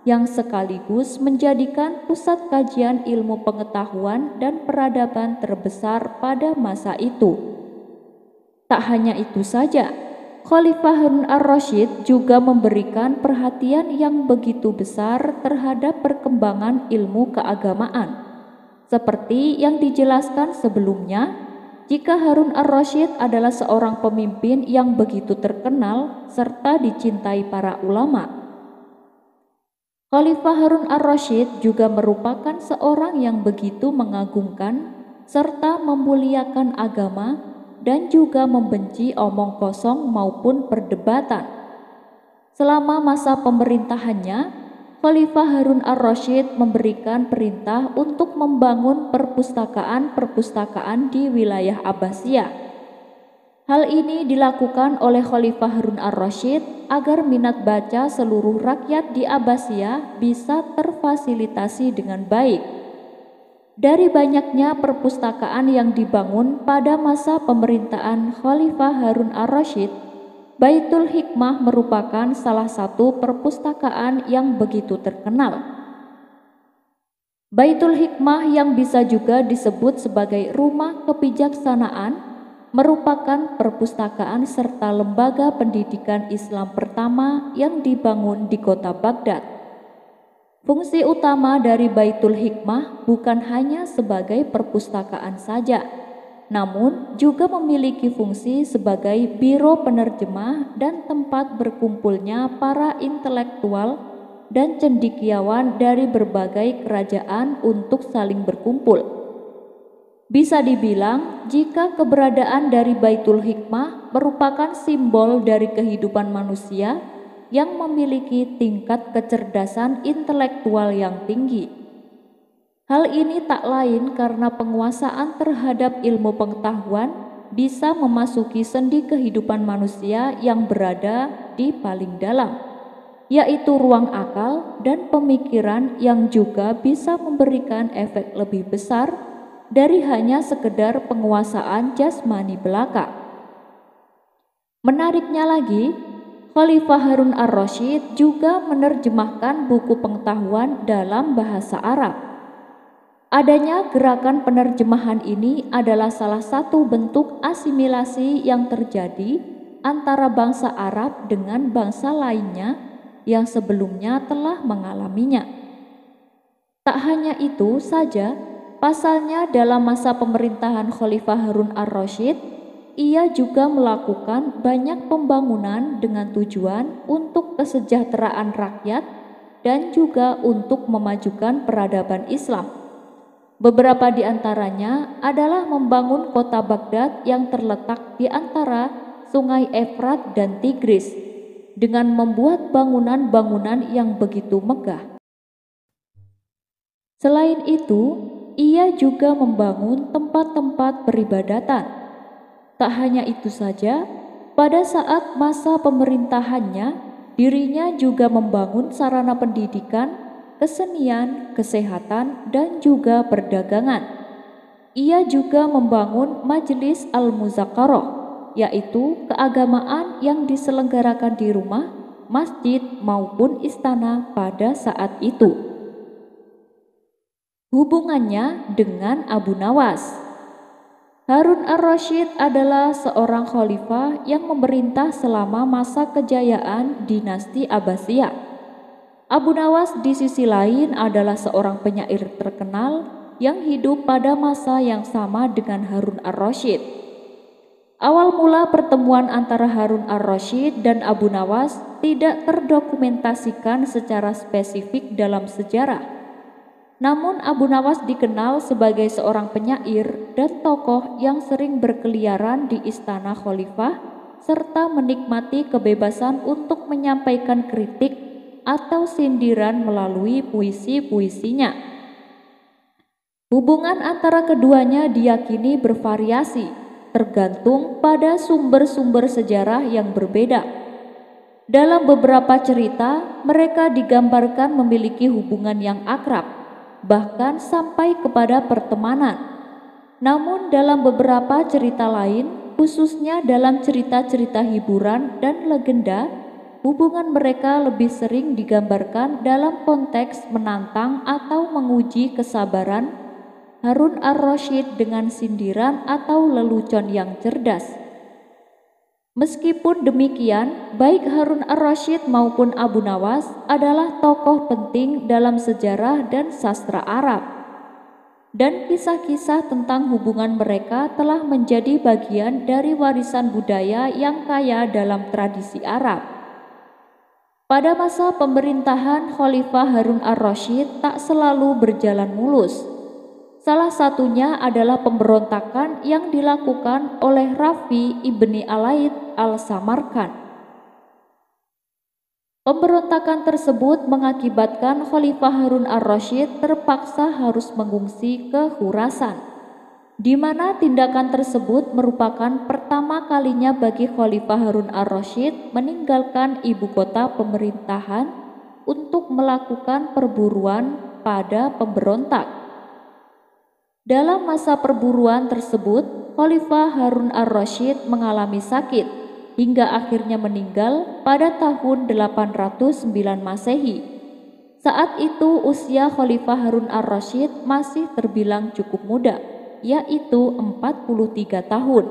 Speaker 1: yang sekaligus menjadikan pusat kajian ilmu pengetahuan dan peradaban terbesar pada masa itu. Tak hanya itu saja, Khalifah Harun ar-Rasyid juga memberikan perhatian yang begitu besar terhadap perkembangan ilmu keagamaan. Seperti yang dijelaskan sebelumnya, jika Harun ar-Rasyid adalah seorang pemimpin yang begitu terkenal serta dicintai para ulama. Khalifah Harun ar-Rasyid juga merupakan seorang yang begitu mengagungkan serta memuliakan agama dan juga membenci omong kosong maupun perdebatan. Selama masa pemerintahannya, Khalifah Harun ar-Rasyid memberikan perintah untuk membangun perpustakaan-perpustakaan di wilayah Abbasiyah. Hal ini dilakukan oleh Khalifah Harun ar-Rasyid agar minat baca seluruh rakyat di Abbasiyah bisa terfasilitasi dengan baik. Dari banyaknya perpustakaan yang dibangun pada masa pemerintahan Khalifah Harun ar-Rasyid, Baitul Hikmah merupakan salah satu perpustakaan yang begitu terkenal. Baitul Hikmah yang bisa juga disebut sebagai rumah kebijaksanaan merupakan perpustakaan serta lembaga pendidikan Islam pertama yang dibangun di kota Baghdad. Fungsi utama dari Baitul Hikmah bukan hanya sebagai perpustakaan saja, namun juga memiliki fungsi sebagai biro penerjemah dan tempat berkumpulnya para intelektual dan cendekiawan dari berbagai kerajaan untuk saling berkumpul. Bisa dibilang, jika keberadaan dari Baitul Hikmah merupakan simbol dari kehidupan manusia yang memiliki tingkat kecerdasan intelektual yang tinggi. Hal ini tak lain karena penguasaan terhadap ilmu pengetahuan bisa memasuki sendi kehidupan manusia yang berada di paling dalam, yaitu ruang akal dan pemikiran yang juga bisa memberikan efek lebih besar dari hanya sekedar penguasaan jasmani belaka. Menariknya lagi, Khalifah Harun ar-Rasyid juga menerjemahkan buku pengetahuan dalam bahasa Arab. Adanya gerakan penerjemahan ini adalah salah satu bentuk asimilasi yang terjadi antara bangsa Arab dengan bangsa lainnya yang sebelumnya telah mengalaminya. Tak hanya itu saja, pasalnya dalam masa pemerintahan Khalifah Harun ar-Rasyid, ia juga melakukan banyak pembangunan dengan tujuan untuk kesejahteraan rakyat dan juga untuk memajukan peradaban Islam. Beberapa di antaranya adalah membangun kota Baghdad yang terletak di antara Sungai Efrat dan Tigris dengan membuat bangunan-bangunan yang begitu megah. Selain itu, ia juga membangun tempat-tempat peribadatan. Tak hanya itu saja, pada saat masa pemerintahannya, dirinya juga membangun sarana pendidikan, kesenian, kesehatan, dan juga perdagangan. Ia juga membangun Majelis Al-Muzakarah, yaitu keagamaan yang diselenggarakan di rumah, masjid, maupun istana pada saat itu. Hubungannya dengan Abu Nawas. Harun ar-Rasyid adalah seorang khalifah yang memerintah selama masa kejayaan dinasti Abbasiyah. Abu Nawas di sisi lain adalah seorang penyair terkenal yang hidup pada masa yang sama dengan Harun ar-Rasyid. Awal mula pertemuan antara Harun ar-Rasyid dan Abu Nawas tidak terdokumentasikan secara spesifik dalam sejarah. Namun Abu Nawas dikenal sebagai seorang penyair dan tokoh yang sering berkeliaran di istana khalifah serta menikmati kebebasan untuk menyampaikan kritik atau sindiran melalui puisi-puisinya. Hubungan antara keduanya diyakini bervariasi, tergantung pada sumber-sumber sejarah yang berbeda. Dalam beberapa cerita, mereka digambarkan memiliki hubungan yang akrab, bahkan sampai kepada pertemanan. Namun dalam beberapa cerita lain, khususnya dalam cerita-cerita hiburan dan legenda, hubungan mereka lebih sering digambarkan dalam konteks menantang atau menguji kesabaran Harun ar-Rasyid dengan sindiran atau lelucon yang cerdas. Meskipun demikian, baik Harun ar-Rasyid maupun Abu Nawas adalah tokoh penting dalam sejarah dan sastra Arab. Dan kisah-kisah tentang hubungan mereka telah menjadi bagian dari warisan budaya yang kaya dalam tradisi Arab. Pada masa pemerintahan Khalifah Harun ar-Rasyid tak selalu berjalan mulus. Salah satunya adalah pemberontakan yang dilakukan oleh Rafi ibni Alaid al-Samarkand. Pemberontakan tersebut mengakibatkan Khalifah Harun ar-Rasyid terpaksa harus mengungsi ke Khurasan, di mana tindakan tersebut merupakan pertama kalinya bagi Khalifah Harun ar-Rasyid meninggalkan ibu kota pemerintahan untuk melakukan perburuan pada pemberontak. Dalam masa perburuan tersebut, Khalifah Harun ar-Rasyid mengalami sakit hingga akhirnya meninggal pada tahun 809 Masehi. Saat itu usia Khalifah Harun ar-Rasyid masih terbilang cukup muda, yaitu 43 tahun.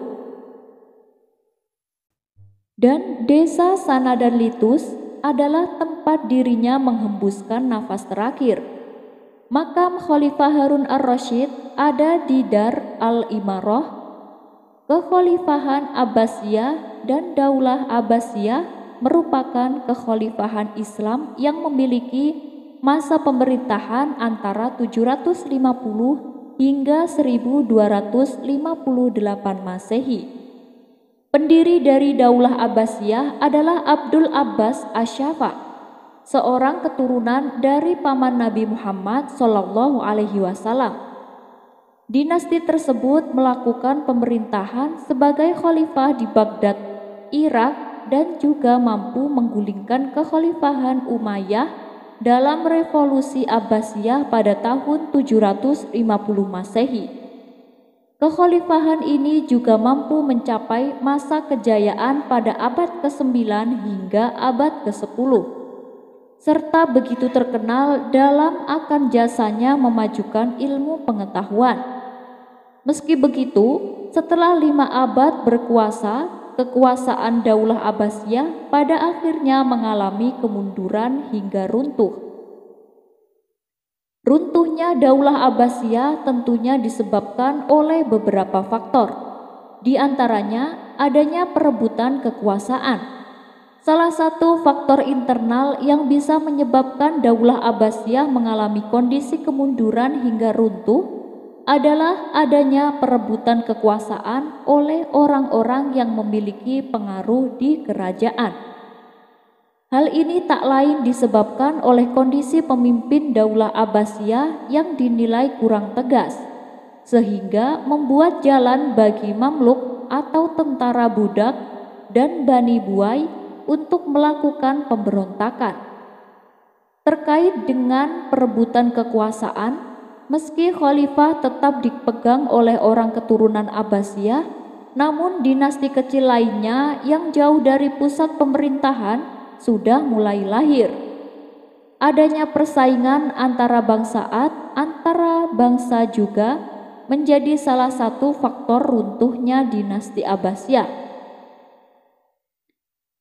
Speaker 1: Dan desa Sanadan Litus adalah tempat dirinya menghembuskan nafas terakhir. Makam Khalifah Harun ar-Rasyid ada di Dar al-Imarah, Kekhalifahan Abbasiyah, dan Daulah Abbasiyah merupakan kekhalifahan Islam yang memiliki masa pemerintahan antara 750 hingga 1258 Masehi. Pendiri dari Daulah Abbasiyah adalah Abdul Abbas Asy-Syafa', seorang keturunan dari paman Nabi Muhammad SAW. Dinasti tersebut melakukan pemerintahan sebagai khalifah di Baghdad, Irak, dan juga mampu menggulingkan kekhalifahan Umayyah dalam revolusi Abbasiyah pada tahun 750 Masehi. Kekhalifahan ini juga mampu mencapai masa kejayaan pada abad ke-9 hingga abad ke-10. Serta begitu terkenal dalam akan jasanya memajukan ilmu pengetahuan. Meski begitu, setelah 5 abad berkuasa, kekuasaan Daulah Abbasiyah pada akhirnya mengalami kemunduran hingga runtuh. Runtuhnya Daulah Abbasiyah tentunya disebabkan oleh beberapa faktor, di antaranya adanya perebutan kekuasaan. Salah satu faktor internal yang bisa menyebabkan Daulah Abbasiyah mengalami kondisi kemunduran hingga runtuh adalah adanya perebutan kekuasaan oleh orang-orang yang memiliki pengaruh di kerajaan. Hal ini tak lain disebabkan oleh kondisi pemimpin Daulah Abbasiyah yang dinilai kurang tegas, sehingga membuat jalan bagi Mamluk atau tentara budak dan Bani Buai untuk melakukan pemberontakan. Terkait dengan perebutan kekuasaan, meski khalifah tetap dipegang oleh orang keturunan Abbasiyah, namun dinasti kecil lainnya yang jauh dari pusat pemerintahan sudah mulai lahir. Adanya persaingan antara bangsa juga menjadi salah satu faktor runtuhnya dinasti Abbasiyah.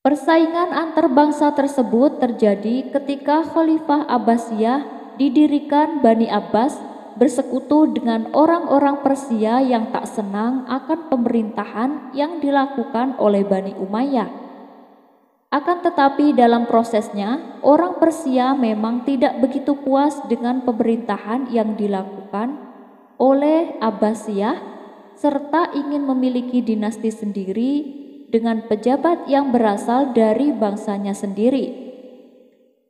Speaker 1: Persaingan antar bangsa tersebut terjadi ketika Khalifah Abbasiyah didirikan Bani Abbas bersekutu dengan orang-orang Persia yang tak senang akan pemerintahan yang dilakukan oleh Bani Umayyah. Akan tetapi dalam prosesnya, orang Persia memang tidak begitu puas dengan pemerintahan yang dilakukan oleh Abbasiyah serta ingin memiliki dinasti sendiri dengan pejabat yang berasal dari bangsanya sendiri.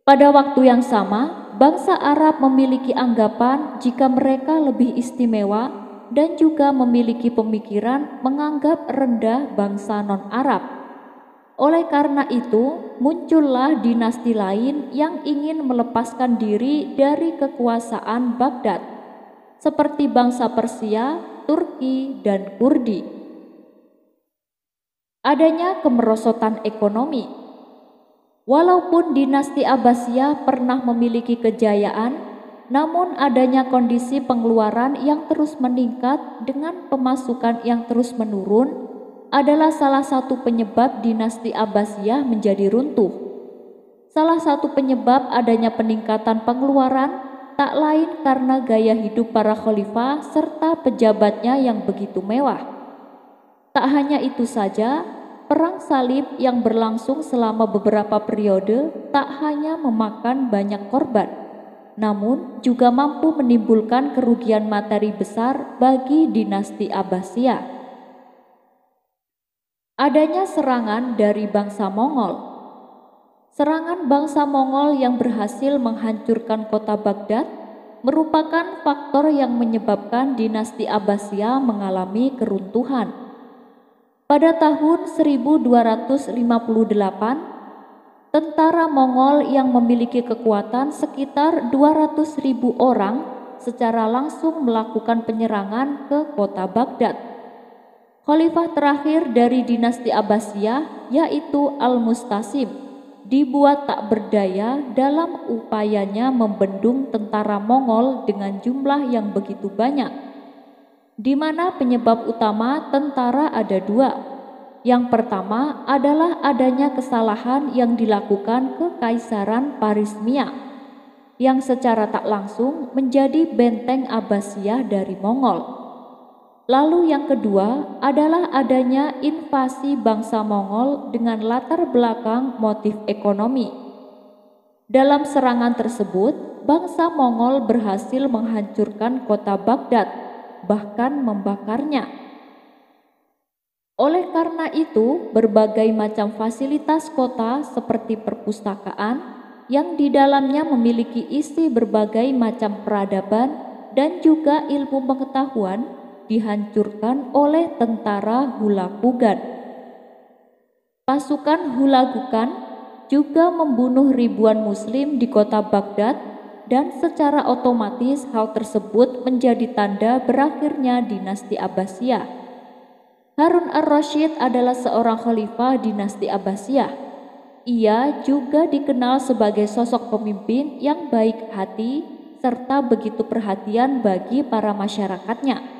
Speaker 1: Pada waktu yang sama, bangsa Arab memiliki anggapan jika mereka lebih istimewa dan juga memiliki pemikiran menganggap rendah bangsa non-Arab. Oleh karena itu, muncullah dinasti lain yang ingin melepaskan diri dari kekuasaan Baghdad, seperti bangsa Persia, Turki, dan Kurdi. Adanya kemerosotan ekonomi. Walaupun dinasti Abbasiyah pernah memiliki kejayaan, namun adanya kondisi pengeluaran yang terus meningkat dengan pemasukan yang terus menurun adalah salah satu penyebab dinasti Abbasiyah menjadi runtuh. Salah satu penyebab adanya peningkatan pengeluaran tak lain karena gaya hidup para khalifah serta pejabatnya yang begitu mewah. Tak hanya itu saja, perang salib yang berlangsung selama beberapa periode tak hanya memakan banyak korban, namun juga mampu menimbulkan kerugian materi besar bagi dinasti Abbasiyah. Adanya serangan dari bangsa Mongol. Serangan bangsa Mongol yang berhasil menghancurkan kota Baghdad merupakan faktor yang menyebabkan dinasti Abbasiyah mengalami keruntuhan. Pada tahun 1258, tentara Mongol yang memiliki kekuatan sekitar 200.000 orang secara langsung melakukan penyerangan ke kota Baghdad. Khalifah terakhir dari dinasti Abbasiyah, yaitu Al-Mustasim, dibuat tak berdaya dalam upayanya membendung tentara Mongol dengan jumlah yang begitu banyak, di mana penyebab utama tentara ada dua. Yang pertama adalah adanya kesalahan yang dilakukan Kekaisaran Parismia, yang secara tak langsung menjadi benteng Abbasiyah dari Mongol. Lalu yang kedua adalah adanya invasi bangsa Mongol dengan latar belakang motif ekonomi. Dalam serangan tersebut, bangsa Mongol berhasil menghancurkan kota Baghdad, bahkan membakarnya. Oleh karena itu, berbagai macam fasilitas kota seperti perpustakaan yang di dalamnya memiliki isi berbagai macam peradaban dan juga ilmu pengetahuan dihancurkan oleh tentara Hulagugan. Pasukan Hulagugan juga membunuh ribuan muslim di kota Baghdad, dan secara otomatis hal tersebut menjadi tanda berakhirnya dinasti Abbasiyah. Harun ar-Rasyid adalah seorang khalifah dinasti Abbasiyah. Ia juga dikenal sebagai sosok pemimpin yang baik hati serta begitu perhatian bagi para masyarakatnya.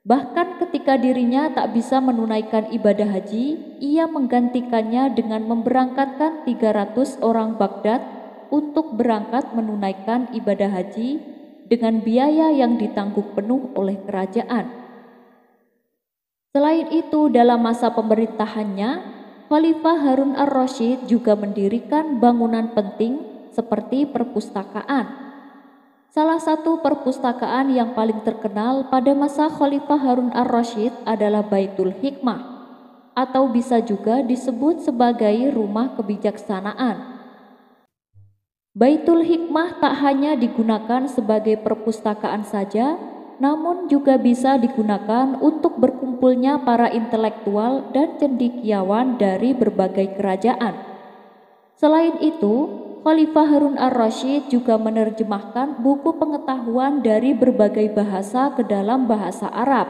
Speaker 1: Bahkan ketika dirinya tak bisa menunaikan ibadah haji, ia menggantikannya dengan memberangkatkan 300 orang Baghdad untuk berangkat menunaikan ibadah haji dengan biaya yang ditanggung penuh oleh kerajaan. Selain itu, dalam masa pemerintahannya, Khalifah Harun ar-Rasyid juga mendirikan bangunan penting seperti perpustakaan. Salah satu perpustakaan yang paling terkenal pada masa Khalifah Harun ar-Rasyid adalah Baitul Hikmah, atau bisa juga disebut sebagai rumah kebijaksanaan. Baitul Hikmah tak hanya digunakan sebagai perpustakaan saja, namun juga bisa digunakan untuk berkumpulnya para intelektual dan cendekiawan dari berbagai kerajaan. Selain itu, Khalifah Harun ar-Rasyid juga menerjemahkan buku pengetahuan dari berbagai bahasa ke dalam bahasa Arab.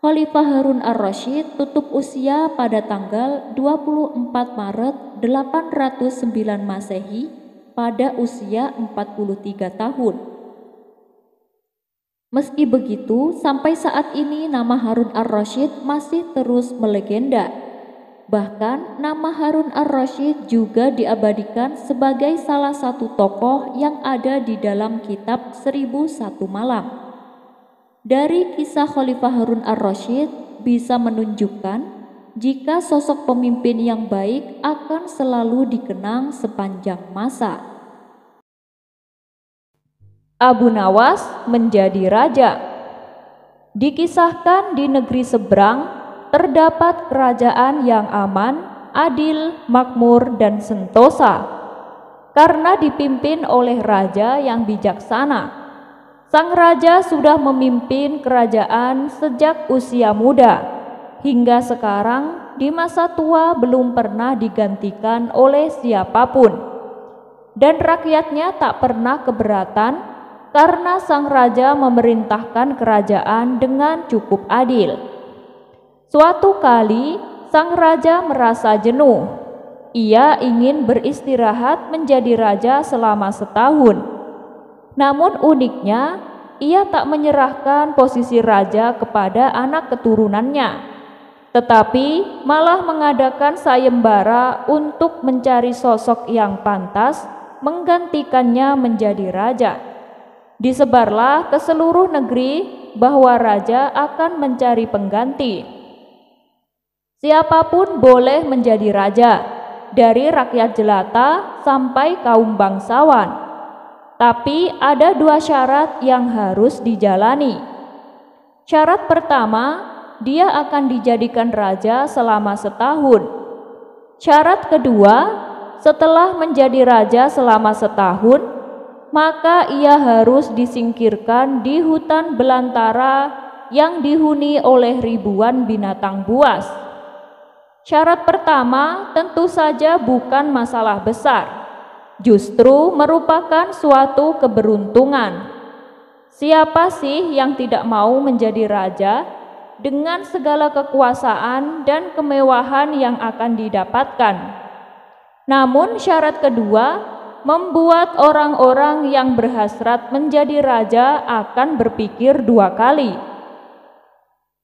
Speaker 1: Khalifah Harun ar-Rasyid tutup usia pada tanggal 24 Maret 809 Masehi pada usia 43 tahun. Meski begitu, sampai saat ini nama Harun ar-Rasyid masih terus melegenda. Bahkan nama Harun ar-Rasyid juga diabadikan sebagai salah satu tokoh yang ada di dalam kitab 1001 Malam. Dari kisah Khalifah Harun ar-Rasyid bisa menunjukkan jika sosok pemimpin yang baik akan selalu dikenang sepanjang masa. Abu Nawas menjadi raja. Dikisahkan di negeri seberang terdapat kerajaan yang aman, adil, makmur, dan sentosa. karena dipimpin oleh raja yang bijaksana. Sang raja sudah memimpin kerajaan sejak usia muda, hingga sekarang di masa tua belum pernah digantikan oleh siapapun. Dan rakyatnya tak pernah keberatan karena sang raja memerintahkan kerajaan dengan cukup adil. Suatu kali sang raja merasa jenuh. Ia ingin beristirahat menjadi raja selama setahun. Namun uniknya, ia tak menyerahkan posisi raja kepada anak keturunannya, tetapi malah mengadakan sayembara untuk mencari sosok yang pantas menggantikannya menjadi raja. Disebarlah ke seluruh negeri bahwa raja akan mencari pengganti. Siapapun boleh menjadi raja, dari rakyat jelata sampai kaum bangsawan. Tapi ada 2 syarat yang harus dijalani. Syarat pertama, dia akan dijadikan raja selama setahun. Syarat kedua, setelah menjadi raja selama setahun, maka ia harus disingkirkan di hutan belantara yang dihuni oleh ribuan binatang buas. Syarat pertama tentu saja bukan masalah besar. Justru merupakan suatu keberuntungan. Siapa sih yang tidak mau menjadi raja dengan segala kekuasaan dan kemewahan yang akan didapatkan? Namun syarat kedua membuat orang-orang yang berhasrat menjadi raja akan berpikir 2 kali.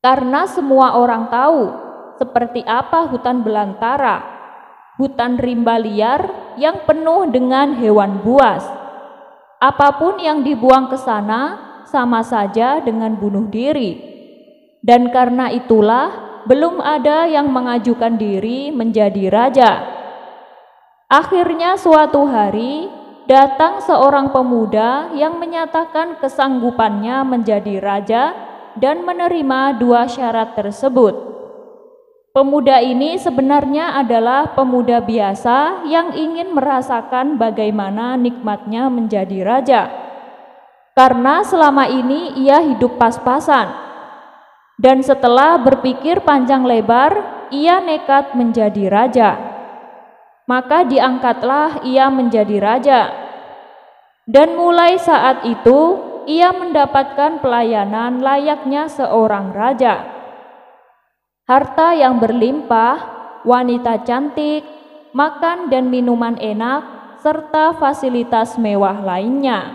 Speaker 1: Karena semua orang tahu seperti apa hutan belantara, hutan rimba liar yang penuh dengan hewan buas. Apapun yang dibuang ke sana sama saja dengan bunuh diri. Dan karena itulah belum ada yang mengajukan diri menjadi raja. Akhirnya suatu hari datang seorang pemuda yang menyatakan kesanggupannya menjadi raja dan menerima 2 syarat tersebut. Pemuda ini sebenarnya adalah pemuda biasa yang ingin merasakan bagaimana nikmatnya menjadi raja. Karena selama ini ia hidup pas-pasan. Dan setelah berpikir panjang lebar, ia nekat menjadi raja. Maka diangkatlah ia menjadi raja. Dan mulai saat itu, ia mendapatkan pelayanan layaknya seorang raja. Harta yang berlimpah, wanita cantik, makan dan minuman enak, serta fasilitas mewah lainnya.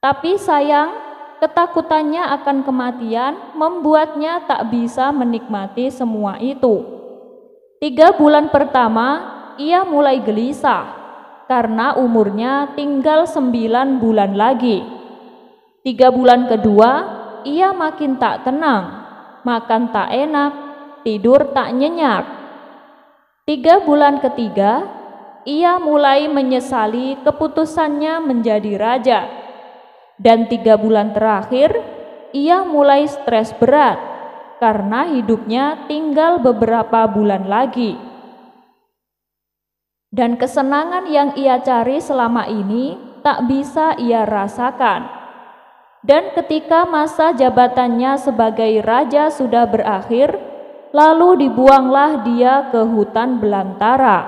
Speaker 1: Tapi sayang, ketakutannya akan kematian membuatnya tak bisa menikmati semua itu. 3 bulan pertama, ia mulai gelisah, karena umurnya tinggal 9 bulan lagi. 3 bulan kedua, ia makin tak tenang. Makan tak enak, tidur tak nyenyak. 3 bulan ketiga, ia mulai menyesali keputusannya menjadi raja. Dan 3 bulan terakhir, ia mulai stres berat karena hidupnya tinggal beberapa bulan lagi. Dan kesenangan yang ia cari selama ini tak bisa ia rasakan. Dan ketika masa jabatannya sebagai raja sudah berakhir, lalu dibuanglah dia ke hutan belantara.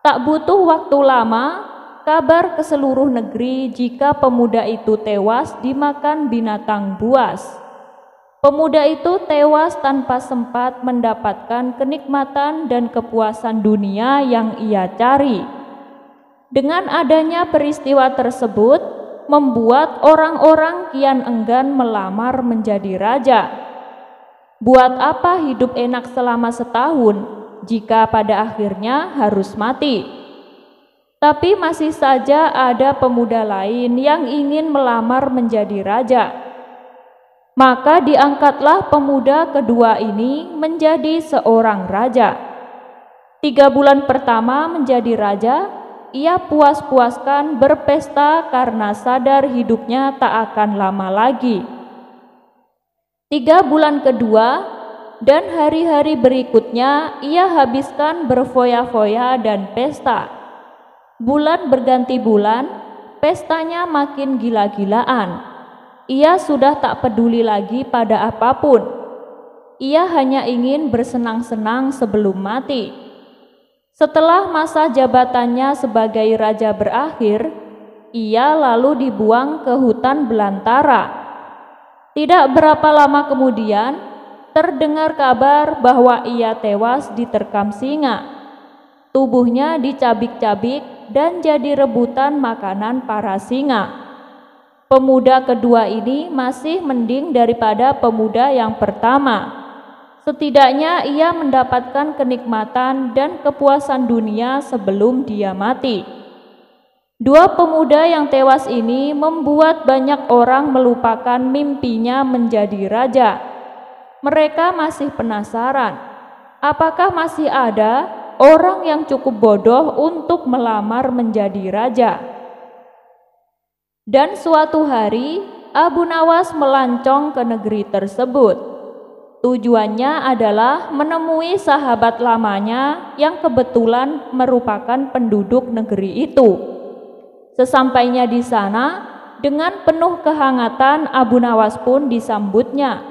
Speaker 1: Tak butuh waktu lama, kabar ke seluruh negeri jika pemuda itu tewas dimakan binatang buas. Pemuda itu tewas tanpa sempat mendapatkan kenikmatan dan kepuasan dunia yang ia cari. Dengan adanya peristiwa tersebut, membuat orang-orang kian enggan melamar menjadi raja. Buat apa hidup enak selama setahun jika pada akhirnya harus mati? Tapi masih saja ada pemuda lain yang ingin melamar menjadi raja. Maka diangkatlah pemuda kedua ini menjadi seorang raja. 3 bulan pertama menjadi raja, ia puas-puaskan berpesta karena sadar hidupnya tak akan lama lagi. 3 bulan kedua dan hari-hari berikutnya ia habiskan berfoya-foya dan pesta. Bulan berganti bulan, pestanya makin gila-gilaan. Ia sudah tak peduli lagi pada apapun. Ia hanya ingin bersenang-senang sebelum mati. Setelah masa jabatannya sebagai raja berakhir, ia lalu dibuang ke hutan belantara. Tidak berapa lama kemudian, terdengar kabar bahwa ia tewas diterkam singa. Tubuhnya dicabik-cabik dan jadi rebutan makanan para singa. Pemuda kedua ini masih mending daripada pemuda yang pertama. Setidaknya ia mendapatkan kenikmatan dan kepuasan dunia sebelum dia mati. Dua pemuda yang tewas ini membuat banyak orang melupakan mimpinya menjadi raja. Mereka masih penasaran, apakah masih ada orang yang cukup bodoh untuk melamar menjadi raja. Dan suatu hari, Abu Nawas melancong ke negeri tersebut. Tujuannya adalah menemui sahabat lamanya yang kebetulan merupakan penduduk negeri itu. Sesampainya di sana, dengan penuh kehangatan Abu Nawas pun disambutnya.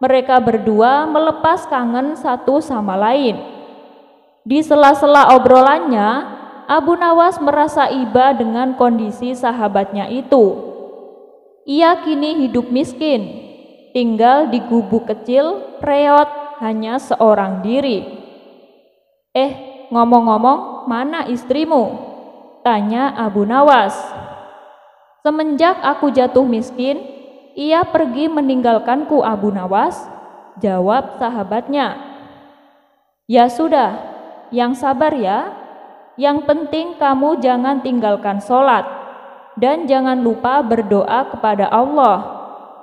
Speaker 1: Mereka berdua melepas kangen satu sama lain. Di sela-sela obrolannya, Abu Nawas merasa iba dengan kondisi sahabatnya itu. Ia kini hidup miskin, tinggal di gubuk kecil, reot hanya seorang diri. Ngomong-ngomong, mana istrimu? Tanya Abu Nawas. Semenjak aku jatuh miskin, ia pergi meninggalkanku Abu Nawas, jawab sahabatnya. Ya sudah, yang sabar ya. Yang penting kamu jangan tinggalkan sholat, dan jangan lupa berdoa kepada Allah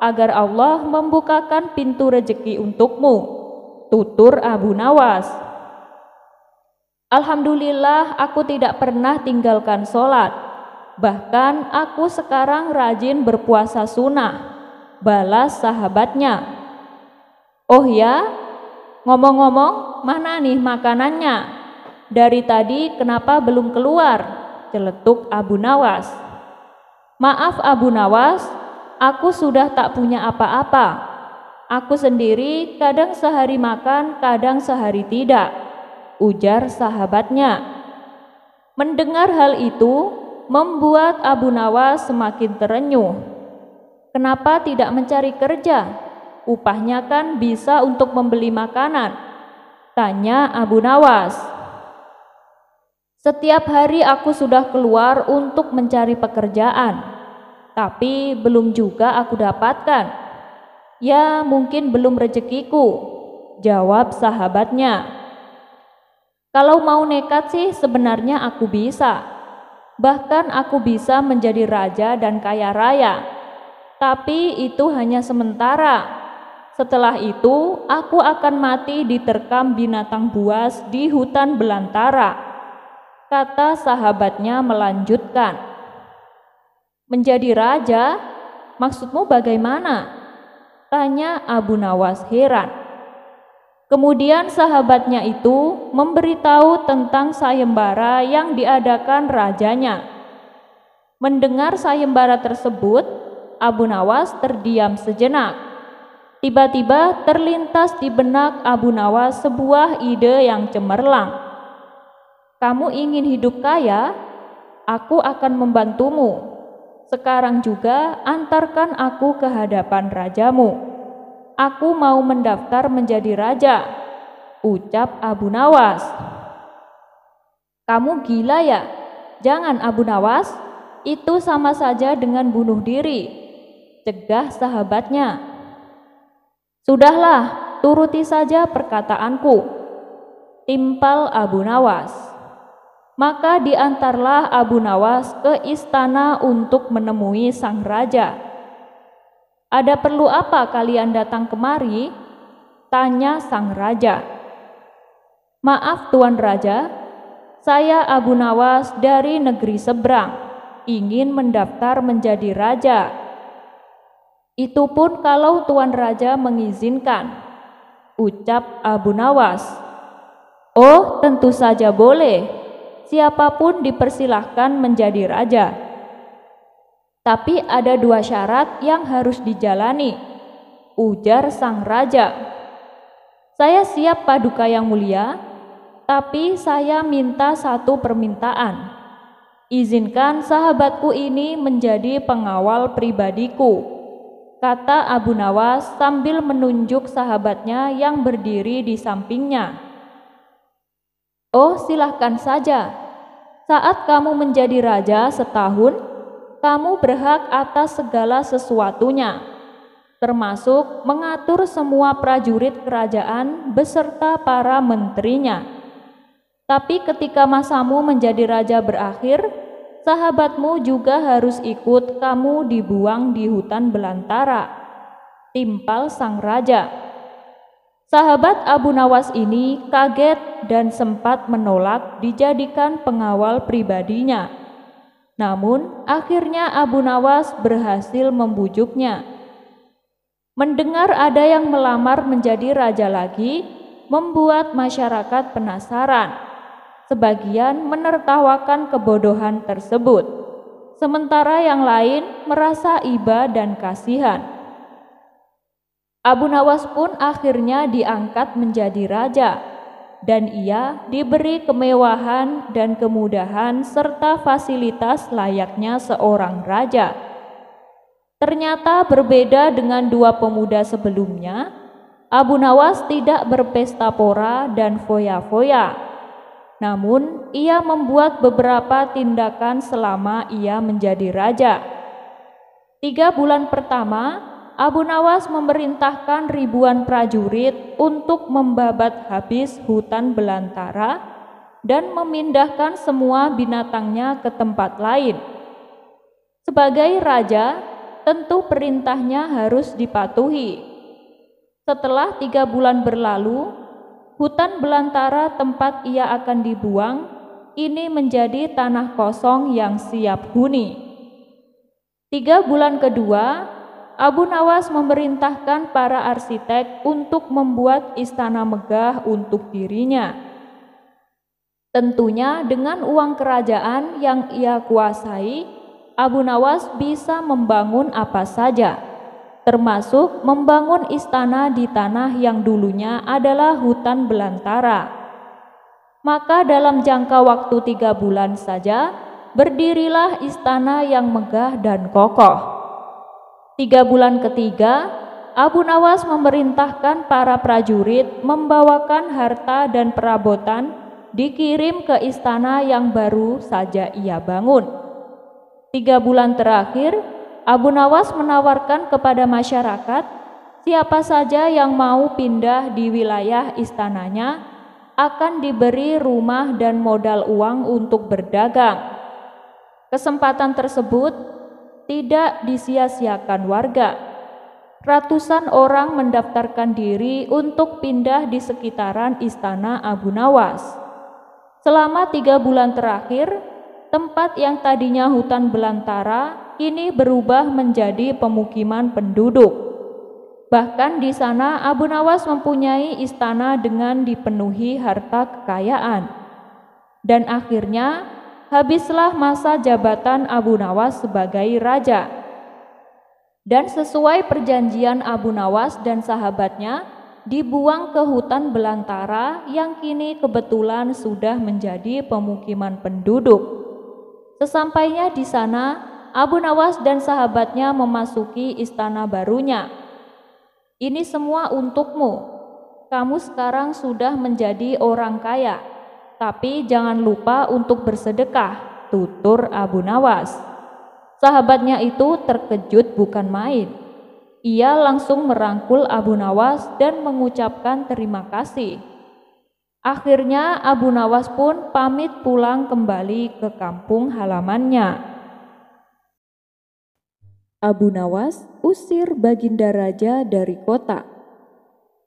Speaker 1: agar Allah membukakan pintu rezeki untukmu, tutur Abu Nawas. Alhamdulillah aku tidak pernah tinggalkan sholat, bahkan aku sekarang rajin berpuasa sunnah, balas sahabatnya. Oh ya, ngomong-ngomong, mana nih makanannya? Dari tadi kenapa belum keluar? Celetuk Abu Nawas. Maaf Abu Nawas, aku sudah tak punya apa-apa. Aku sendiri kadang sehari makan, kadang sehari tidak, ujar sahabatnya. Mendengar hal itu, membuat Abu Nawas semakin terenyuh. Kenapa tidak mencari kerja? Upahnya kan bisa untuk membeli makanan, tanya Abu Nawas. Setiap hari aku sudah keluar untuk mencari pekerjaan, tapi belum juga aku dapatkan. Ya mungkin belum rezekiku, jawab sahabatnya. Kalau mau nekat sih sebenarnya aku bisa. Bahkan aku bisa menjadi raja dan kaya raya. Tapi itu hanya sementara. Setelah itu aku akan mati diterkam binatang buas di hutan belantara, kata sahabatnya melanjutkan. Menjadi raja? Maksudmu bagaimana? Tanya Abu Nawas heran. Kemudian sahabatnya itu memberitahu tentang sayembara yang diadakan rajanya. Mendengar sayembara tersebut, Abu Nawas terdiam sejenak. Tiba-tiba terlintas di benak Abu Nawas sebuah ide yang cemerlang. Kamu ingin hidup kaya? Aku akan membantumu. Sekarang juga antarkan aku ke hadapan rajamu. Aku mau mendaftar menjadi raja, ucap Abu Nawas. Kamu gila ya? Jangan Abu Nawas, itu sama saja dengan bunuh diri, cegah sahabatnya. Sudahlah, turuti saja perkataanku, timpal Abu Nawas. Maka diantarlah Abu Nawas ke istana untuk menemui sang raja. Ada perlu apa kalian datang kemari? Tanya sang raja. Maaf Tuan Raja, saya Abu Nawas dari negeri seberang, ingin mendaftar menjadi raja. Itu pun kalau Tuan Raja mengizinkan, ucap Abu Nawas. Oh, tentu saja boleh. siapapun dipersilahkan menjadi raja. Tapi ada 2 syarat yang harus dijalani, ujar sang raja. Saya siap Paduka Yang Mulia, tapi saya minta satu permintaan. Izinkan sahabatku ini menjadi pengawal pribadiku, kata Abu Nawas sambil menunjuk sahabatnya yang berdiri di sampingnya. Oh, silahkan saja. Saat kamu menjadi raja setahun, kamu berhak atas segala sesuatunya, termasuk mengatur semua prajurit kerajaan beserta para menterinya. Tapi ketika masamu menjadi raja berakhir, sahabatmu juga harus ikut kamu dibuang di hutan belantara, timpal sang raja. Sahabat Abu Nawas ini kaget dan sempat menolak dijadikan pengawal pribadinya. Namun akhirnya Abu Nawas berhasil membujuknya. Mendengar ada yang melamar menjadi raja lagi, membuat masyarakat penasaran. Sebagian menertawakan kebodohan tersebut, sementara yang lain merasa iba dan kasihan. Abu Nawas pun akhirnya diangkat menjadi raja, dan ia diberi kemewahan dan kemudahan serta fasilitas layaknya seorang raja. Ternyata berbeda dengan 2 pemuda sebelumnya, Abu Nawas tidak berpesta pora dan foya-foya. Namun, ia membuat beberapa tindakan selama ia menjadi raja. 3 bulan pertama, Abu Nawas memerintahkan ribuan prajurit untuk membabat habis hutan belantara dan memindahkan semua binatangnya ke tempat lain. Sebagai raja, tentu perintahnya harus dipatuhi. Setelah 3 bulan berlalu, hutan belantara tempat ia akan dibuang ini menjadi tanah kosong yang siap huni. 3 bulan kedua, Abu Nawas memerintahkan para arsitek untuk membuat istana megah untuk dirinya. Tentunya dengan uang kerajaan yang ia kuasai, Abu Nawas bisa membangun apa saja, termasuk membangun istana di tanah yang dulunya adalah hutan belantara. Maka dalam jangka waktu 3 bulan saja, berdirilah istana yang megah dan kokoh. 3 bulan ketiga, Abu Nawas memerintahkan para prajurit membawakan harta dan perabotan dikirim ke istana yang baru saja ia bangun. 3 bulan terakhir, Abu Nawas menawarkan kepada masyarakat, siapa saja yang mau pindah di wilayah istananya akan diberi rumah dan modal uang untuk berdagang. Kesempatan tersebut tidak disia-siakan warga. Ratusan orang mendaftarkan diri untuk pindah di sekitaran istana Abu Nawas. Selama 3 bulan terakhir, tempat yang tadinya hutan belantara kini berubah menjadi pemukiman penduduk. Bahkan di sana Abu Nawas mempunyai istana dengan dipenuhi harta kekayaan. Dan akhirnya habislah masa jabatan Abu Nawas sebagai raja. Dan sesuai perjanjian Abu Nawas dan sahabatnya, dibuang ke hutan belantara yang kini kebetulan sudah menjadi pemukiman penduduk. Sesampainya di sana, Abu Nawas dan sahabatnya memasuki istana barunya. Ini semua untukmu. Kamu sekarang sudah menjadi orang kaya, tapi jangan lupa untuk bersedekah, tutur Abu Nawas. Sahabatnya itu terkejut bukan main. Ia langsung merangkul Abu Nawas dan mengucapkan terima kasih. Akhirnya Abu Nawas pun pamit pulang kembali ke kampung halamannya. Abu Nawas usir Baginda Raja dari kota.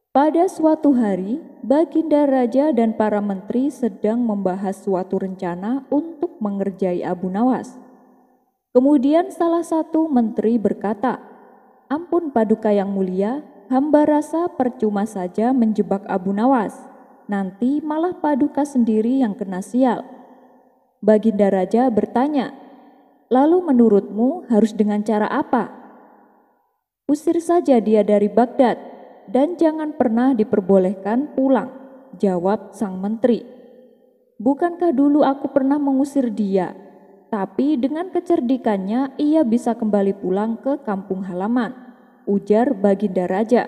Speaker 1: Pada suatu hari, Baginda Raja dan para menteri sedang membahas suatu rencana untuk mengerjai Abu Nawas. Kemudian salah satu menteri berkata, "Ampun Paduka Yang Mulia, hamba rasa percuma saja menjebak Abu Nawas. Nanti malah Paduka sendiri yang kena sial." Baginda Raja bertanya, "Lalu menurutmu harus dengan cara apa?" "Usir saja dia dari Baghdad dan jangan pernah diperbolehkan pulang," jawab sang menteri. "Bukankah dulu aku pernah mengusir dia, tapi dengan kecerdikannya ia bisa kembali pulang ke kampung halaman," ujar Baginda Raja.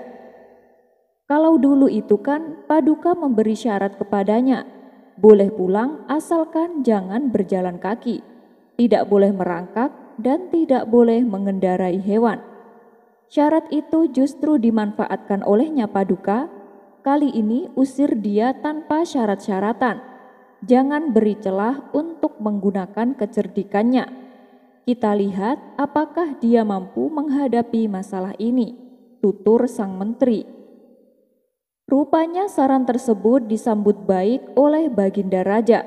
Speaker 1: "Kalau dulu itu kan Paduka memberi syarat kepadanya, boleh pulang asalkan jangan berjalan kaki, tidak boleh merangkak, dan tidak boleh mengendarai hewan. Syarat itu justru dimanfaatkan olehnya Paduka. Kali ini usir dia tanpa syarat-syaratan. Jangan beri celah untuk menggunakan kecerdikannya. Kita lihat apakah dia mampu menghadapi masalah ini," tutur sang menteri. Rupanya saran tersebut disambut baik oleh Baginda Raja.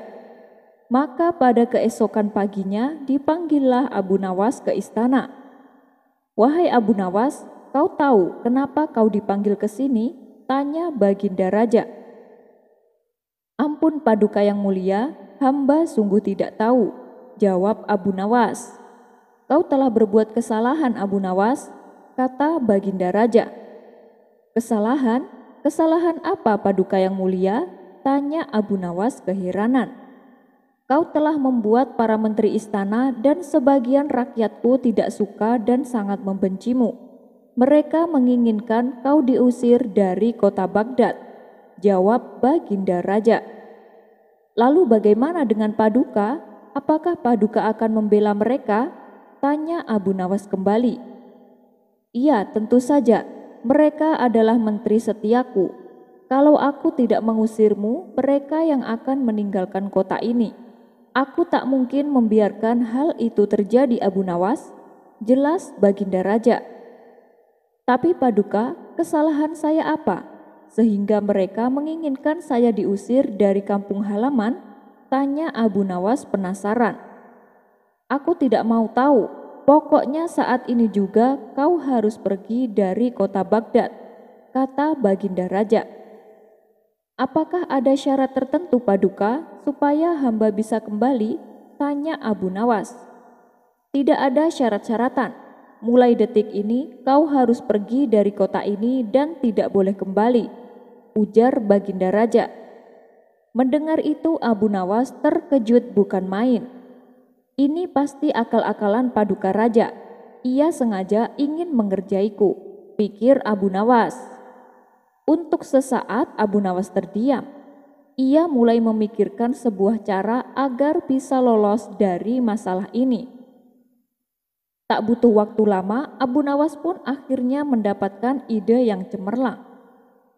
Speaker 1: Maka pada keesokan paginya dipanggillah Abu Nawas ke istana. "Wahai Abu Nawas, kau tahu kenapa kau dipanggil ke sini?" tanya Baginda Raja. "Ampun Paduka yang mulia, hamba sungguh tidak tahu," jawab Abu Nawas. "Kau telah berbuat kesalahan Abu Nawas," kata Baginda Raja. "Kesalahan? Kesalahan apa Paduka yang mulia?" tanya Abu Nawas keheranan. "Kau telah membuat para menteri istana dan sebagian rakyatku tidak suka dan sangat membencimu. Mereka menginginkan kau diusir dari kota Baghdad," jawab Baginda Raja. "Lalu bagaimana dengan Paduka? Apakah Paduka akan membela mereka?" tanya Abu Nawas kembali. "Iya, tentu saja. Mereka adalah menteri setiaku. Kalau aku tidak mengusirmu, mereka yang akan meninggalkan kota ini. Aku tak mungkin membiarkan hal itu terjadi Abu Nawas," jelas Baginda Raja. "Tapi Paduka, kesalahan saya apa? Sehingga mereka menginginkan saya diusir dari kampung halaman?" tanya Abu Nawas penasaran. "Aku tidak mau tahu. Pokoknya saat ini juga kau harus pergi dari kota Baghdad," kata Baginda Raja. "Apakah ada syarat tertentu Paduka supaya hamba bisa kembali?" tanya Abu Nawas. "Tidak ada syarat-syaratan. Mulai detik ini kau harus pergi dari kota ini dan tidak boleh kembali," ujar Baginda Raja. Mendengar itu Abu Nawas terkejut bukan main. "Ini pasti akal-akalan Paduka Raja. Ia sengaja ingin mengerjaiku," pikir Abu Nawas. Untuk sesaat Abu Nawas terdiam. Ia mulai memikirkan sebuah cara agar bisa lolos dari masalah ini. Tak butuh waktu lama, Abu Nawas pun akhirnya mendapatkan ide yang cemerlang.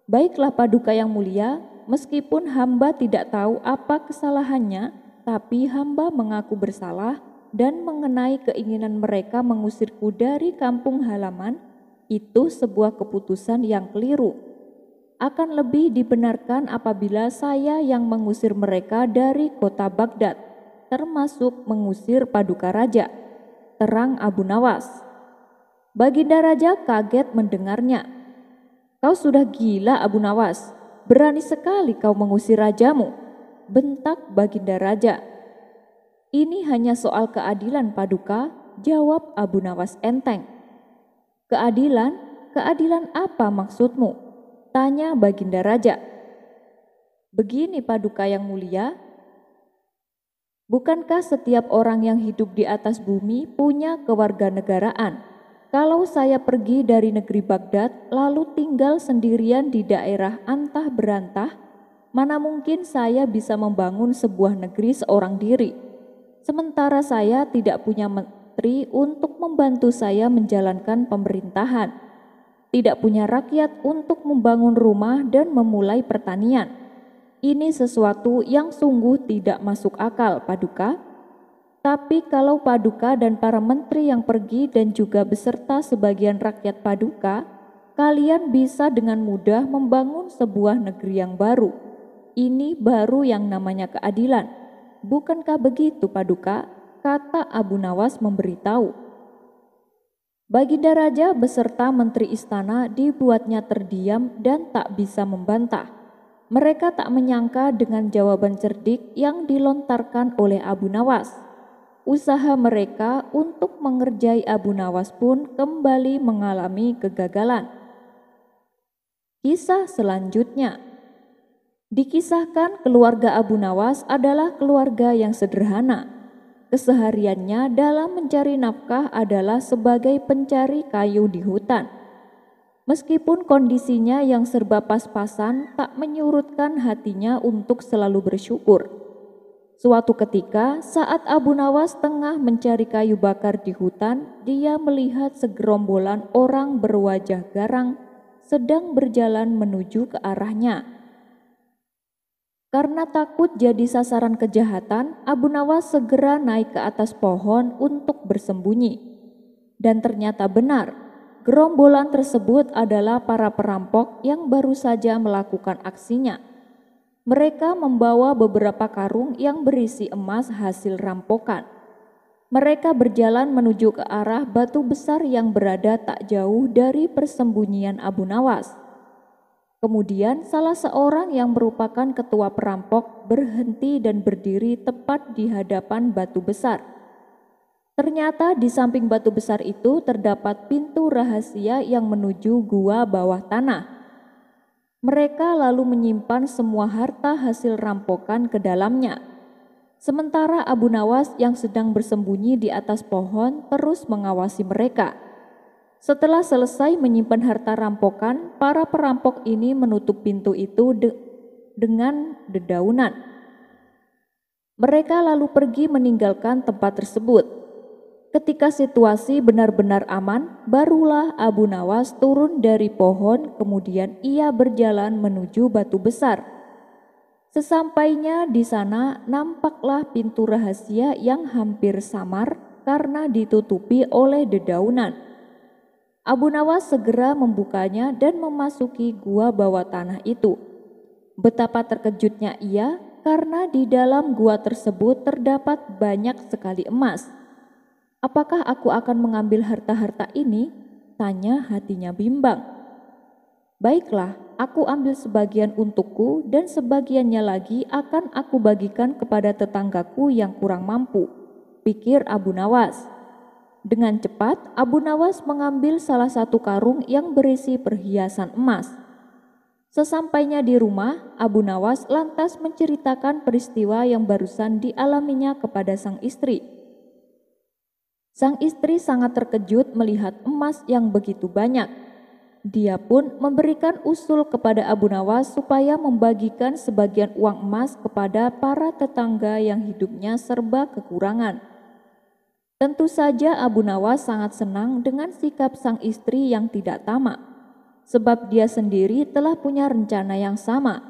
Speaker 1: "Baiklah Paduka yang mulia, meskipun hamba tidak tahu apa kesalahannya, tapi hamba mengaku bersalah dan mengenai keinginan mereka mengusirku dari kampung halaman, itu sebuah keputusan yang keliru. Akan lebih dibenarkan apabila saya yang mengusir mereka dari kota Baghdad, termasuk mengusir Paduka Raja," terang Abu Nawas. Baginda Raja kaget mendengarnya. "Kau sudah gila Abu Nawas, berani sekali kau mengusir rajamu," bentak Baginda Raja. "Ini hanya soal keadilan Paduka," jawab Abu Nawas enteng. "Keadilan? Keadilan apa maksudmu?" tanya Baginda Raja. "Begini Paduka yang mulia, bukankah setiap orang yang hidup di atas bumi punya kewarganegaraan? Kalau saya pergi dari negeri Baghdad lalu tinggal sendirian di daerah antah berantah, mana mungkin saya bisa membangun sebuah negeri seorang diri. Sementara saya tidak punya menteri untuk membantu saya menjalankan pemerintahan, tidak punya rakyat untuk membangun rumah dan memulai pertanian. Ini sesuatu yang sungguh tidak masuk akal, Paduka. Tapi kalau Paduka dan para menteri yang pergi dan juga beserta sebagian rakyat Paduka, kalian bisa dengan mudah membangun sebuah negeri yang baru. Ini baru yang namanya keadilan. Bukankah begitu Paduka?" kata Abu Nawas memberitahu. Baginda Raja beserta menteri istana dibuatnya terdiam dan tak bisa membantah. Mereka tak menyangka dengan jawaban cerdik yang dilontarkan oleh Abu Nawas. Usaha mereka untuk mengerjai Abu Nawas pun kembali mengalami kegagalan. Kisah selanjutnya. Dikisahkan keluarga Abu Nawas adalah keluarga yang sederhana. Kesehariannya dalam mencari nafkah adalah sebagai pencari kayu di hutan. Meskipun kondisinya yang serba pas-pasan tak menyurutkan hatinya untuk selalu bersyukur. Suatu ketika saat Abu Nawas tengah mencari kayu bakar di hutan, dia melihat segerombolan orang berwajah garang sedang berjalan menuju ke arahnya. Karena takut jadi sasaran kejahatan, Abu Nawas segera naik ke atas pohon untuk bersembunyi. Dan ternyata benar. Gerombolan tersebut adalah para perampok yang baru saja melakukan aksinya. Mereka membawa beberapa karung yang berisi emas hasil rampokan. Mereka berjalan menuju ke arah batu besar yang berada tak jauh dari persembunyian Abu Nawas. Kemudian salah seorang yang merupakan ketua perampok berhenti dan berdiri tepat di hadapan batu besar. Ternyata di samping batu besar itu terdapat pintu rahasia yang menuju gua bawah tanah. Mereka lalu menyimpan semua harta hasil rampokan ke dalamnya. Sementara Abu Nawas yang sedang bersembunyi di atas pohon terus mengawasi mereka. Setelah selesai menyimpan harta rampokan, para perampok ini menutup pintu itu dengan dedaunan. Mereka lalu pergi meninggalkan tempat tersebut. Ketika situasi benar-benar aman, barulah Abu Nawas turun dari pohon, kemudian ia berjalan menuju batu besar. Sesampainya di sana, nampaklah pintu rahasia yang hampir samar karena ditutupi oleh dedaunan. Abu Nawas segera membukanya dan memasuki gua bawah tanah itu. Betapa terkejutnya ia karena di dalam gua tersebut terdapat banyak sekali emas. Apakah aku akan mengambil harta-harta ini? Tanya hatinya bimbang. Baiklah, aku ambil sebagian untukku dan sebagiannya lagi akan aku bagikan kepada tetanggaku yang kurang mampu, pikir Abu Nawas. Dengan cepat, Abu Nawas mengambil salah satu karung yang berisi perhiasan emas. Sesampainya di rumah, Abu Nawas lantas menceritakan peristiwa yang barusan dialaminya kepada sang istri. Sang istri sangat terkejut melihat emas yang begitu banyak. Dia pun memberikan usul kepada Abu Nawas supaya membagikan sebagian uang emas kepada para tetangga yang hidupnya serba kekurangan. Tentu saja Abu Nawas sangat senang dengan sikap sang istri yang tidak tamak, sebab dia sendiri telah punya rencana yang sama.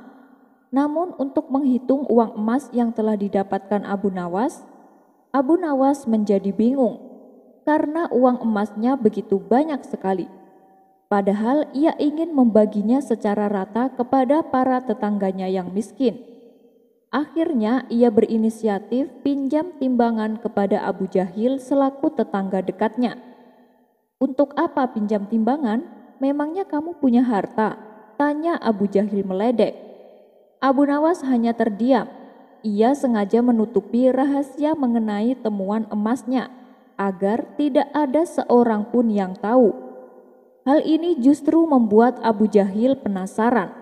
Speaker 1: Namun untuk menghitung uang emas yang telah didapatkan Abu Nawas menjadi bingung. Karena uang emasnya begitu banyak sekali. Padahal ia ingin membaginya secara rata kepada para tetangganya yang miskin. Akhirnya ia berinisiatif pinjam timbangan kepada Abu Jahil selaku tetangga dekatnya. Untuk apa pinjam timbangan? Memangnya kamu punya harta? Tanya Abu Jahil meledek. Abu Nawas hanya terdiam. Ia sengaja menutupi rahasia mengenai temuan emasnya agar tidak ada seorang pun yang tahu. Hal ini justru membuat Abu Jahil penasaran.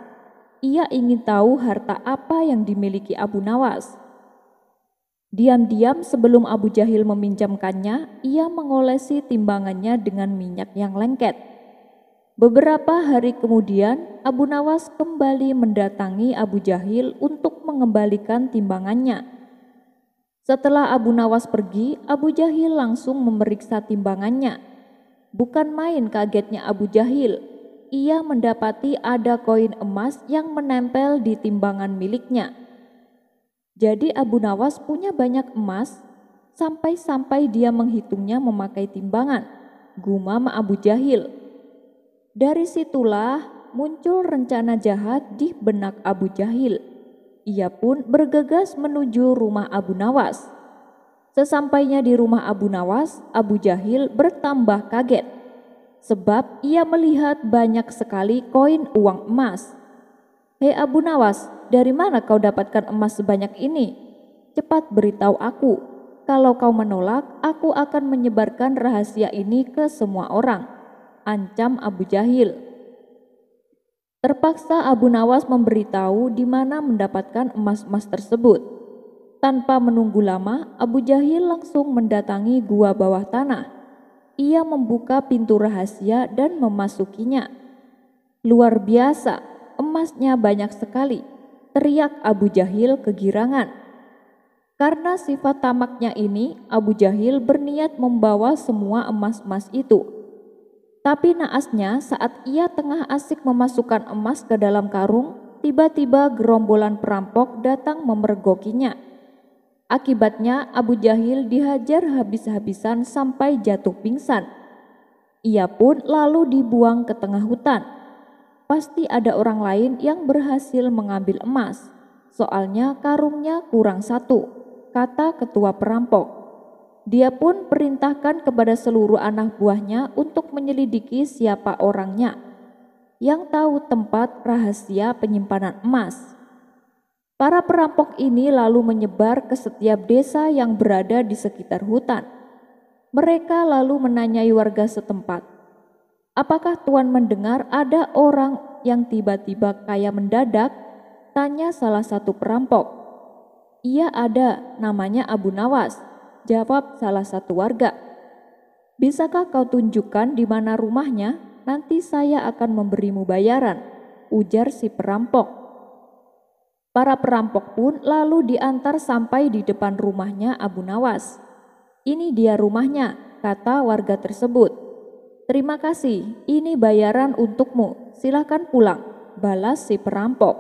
Speaker 1: Ia ingin tahu harta apa yang dimiliki Abu Nawas. Diam-diam sebelum Abu Jahil meminjamkannya, ia mengolesi timbangannya dengan minyak yang lengket. Beberapa hari kemudian, Abu Nawas kembali mendatangi Abu Jahil untuk mengembalikan timbangannya. Setelah Abu Nawas pergi, Abu Jahil langsung memeriksa timbangannya. Bukan main kagetnya Abu Jahil. Ia mendapati ada koin emas yang menempel di timbangan miliknya. Jadi Abu Nawas punya banyak emas, sampai-sampai dia menghitungnya memakai timbangan, gumam Abu Jahil. Dari situlah muncul rencana jahat di benak Abu Jahil. Ia pun bergegas menuju rumah Abu Nawas. Sesampainya di rumah Abu Nawas, Abu Jahil bertambah kaget, sebab ia melihat banyak sekali koin uang emas. "Hei Abu Nawas, dari mana kau dapatkan emas sebanyak ini? Cepat beritahu aku. Kalau kau menolak, aku akan menyebarkan rahasia ini ke semua orang," ancam Abu Jahil. Terpaksa Abu Nawas memberitahu di mana mendapatkan emas-emas tersebut. Tanpa menunggu lama, Abu Jahil langsung mendatangi gua bawah tanah. Ia membuka pintu rahasia dan memasukinya. "Luar biasa, emasnya banyak sekali," teriak Abu Jahil kegirangan. Karena sifat tamaknya ini, Abu Jahil berniat membawa semua emas-emas itu. Tapi naasnya saat ia tengah asik memasukkan emas ke dalam karung, tiba-tiba gerombolan perampok datang memergokinya. Akibatnya Abu Jahil dihajar habis-habisan sampai jatuh pingsan. Ia pun lalu dibuang ke tengah hutan. Pasti ada orang lain yang berhasil mengambil emas, soalnya karungnya kurang satu, kata ketua perampok. Dia pun perintahkan kepada seluruh anak buahnya untuk menyelidiki siapa orangnya yang tahu tempat rahasia penyimpanan emas. Para perampok ini lalu menyebar ke setiap desa yang berada di sekitar hutan. Mereka lalu menanyai warga setempat, "Apakah Tuan mendengar ada orang yang tiba-tiba kaya mendadak?" tanya salah satu perampok. "Iya ada, namanya Abu Nawas," jawab salah satu warga. "Bisakah kau tunjukkan di mana rumahnya? Nanti saya akan memberimu bayaran," ujar si perampok. Para perampok pun lalu diantar sampai di depan rumahnya Abu Nawas. "Ini dia rumahnya," kata warga tersebut. "Terima kasih, ini bayaran untukmu, silakan pulang," balas si perampok.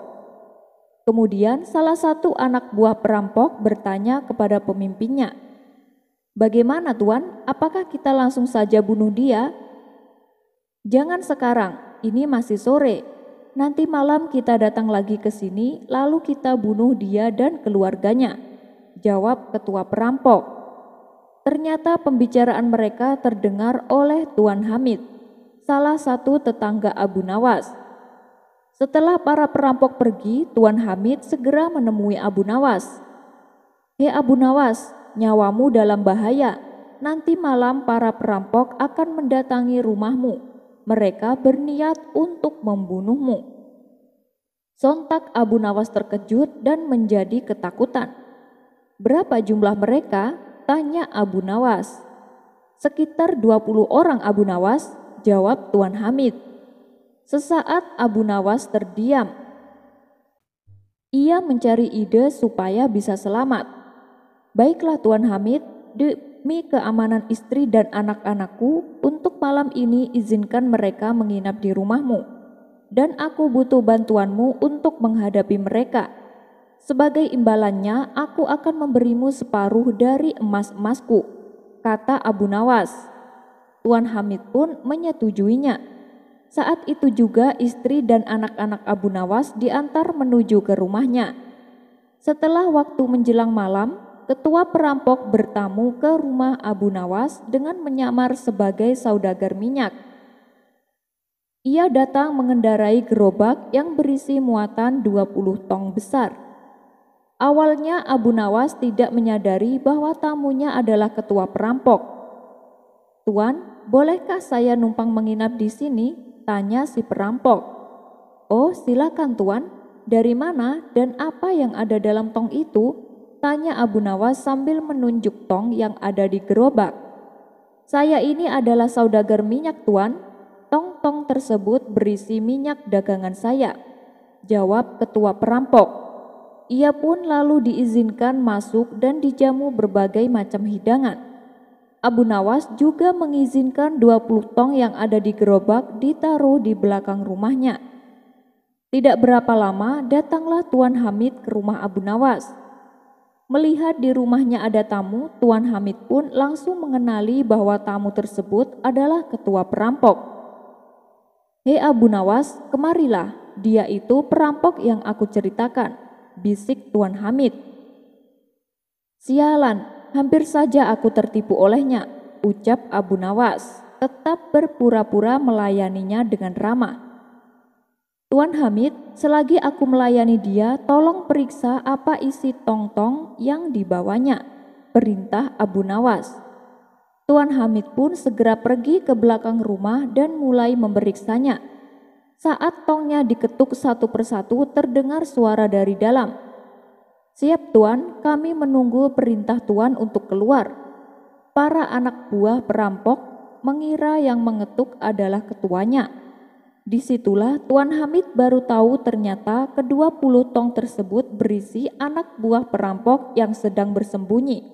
Speaker 1: Kemudian salah satu anak buah perampok bertanya kepada pemimpinnya, "Bagaimana Tuan? Apakah kita langsung saja bunuh dia?" "Jangan sekarang, ini masih sore. Nanti malam kita datang lagi ke sini, lalu kita bunuh dia dan keluarganya," jawab ketua perampok. Ternyata pembicaraan mereka terdengar oleh Tuan Hamid, salah satu tetangga Abu Nawas. Setelah para perampok pergi, Tuan Hamid segera menemui Abu Nawas. "Hei Abu Nawas, nyawamu dalam bahaya. Nanti malam para perampok akan mendatangi rumahmu. Mereka berniat untuk membunuhmu." Sontak Abu Nawas terkejut dan menjadi ketakutan. "Berapa jumlah mereka?" tanya Abu Nawas. "Sekitar 20 orang Abu Nawas," jawab Tuan Hamid. Sesaat Abu Nawas terdiam. Ia mencari ide supaya bisa selamat. "Baiklah Tuan Hamid, demi keamanan istri dan anak-anakku, untuk malam ini izinkan mereka menginap di rumahmu. Dan aku butuh bantuanmu untuk menghadapi mereka. Sebagai imbalannya, aku akan memberimu separuh dari emas-emasku," kata Abu Nawas. Tuan Hamid pun menyetujuinya. Saat itu juga istri dan anak-anak Abu Nawas diantar menuju ke rumahnya. Setelah waktu menjelang malam, ketua perampok bertamu ke rumah Abu Nawas dengan menyamar sebagai saudagar minyak. Ia datang mengendarai gerobak yang berisi muatan 20 tong besar. Awalnya Abu Nawas tidak menyadari bahwa tamunya adalah ketua perampok. "Tuan, bolehkah saya numpang menginap di sini?" tanya si perampok. "Oh, silakan Tuan. Dari mana dan apa yang ada dalam tong itu?" tanya Abu Nawas sambil menunjuk tong yang ada di gerobak. "Saya ini adalah saudagar minyak Tuan. Tong-tong tersebut berisi minyak dagangan saya," jawab ketua perampok. Ia pun lalu diizinkan masuk dan dijamu berbagai macam hidangan. Abu Nawas juga mengizinkan 20 tong yang ada di gerobak ditaruh di belakang rumahnya. Tidak berapa lama datanglah Tuan Hamid ke rumah Abu Nawas. Melihat di rumahnya ada tamu, Tuan Hamid pun langsung mengenali bahwa tamu tersebut adalah ketua perampok. "Hei Abu Nawas, kemarilah, dia itu perampok yang aku ceritakan," bisik Tuan Hamid. "Sialan, hampir saja aku tertipu olehnya," ucap Abu Nawas, tetap berpura-pura melayaninya dengan ramah. Tuan Hamid, selagi aku melayani dia, tolong periksa apa isi tong-tong yang dibawanya. Perintah Abu Nawas. Tuan Hamid pun segera pergi ke belakang rumah dan mulai memeriksanya. Saat tongnya diketuk satu persatu, terdengar suara dari dalam. "Siap Tuan, kami menunggu perintah Tuan untuk keluar." Para anak buah perampok mengira yang mengetuk adalah ketuanya. Disitulah Tuan Hamid baru tahu ternyata ke-20 tong tersebut berisi anak buah perampok yang sedang bersembunyi.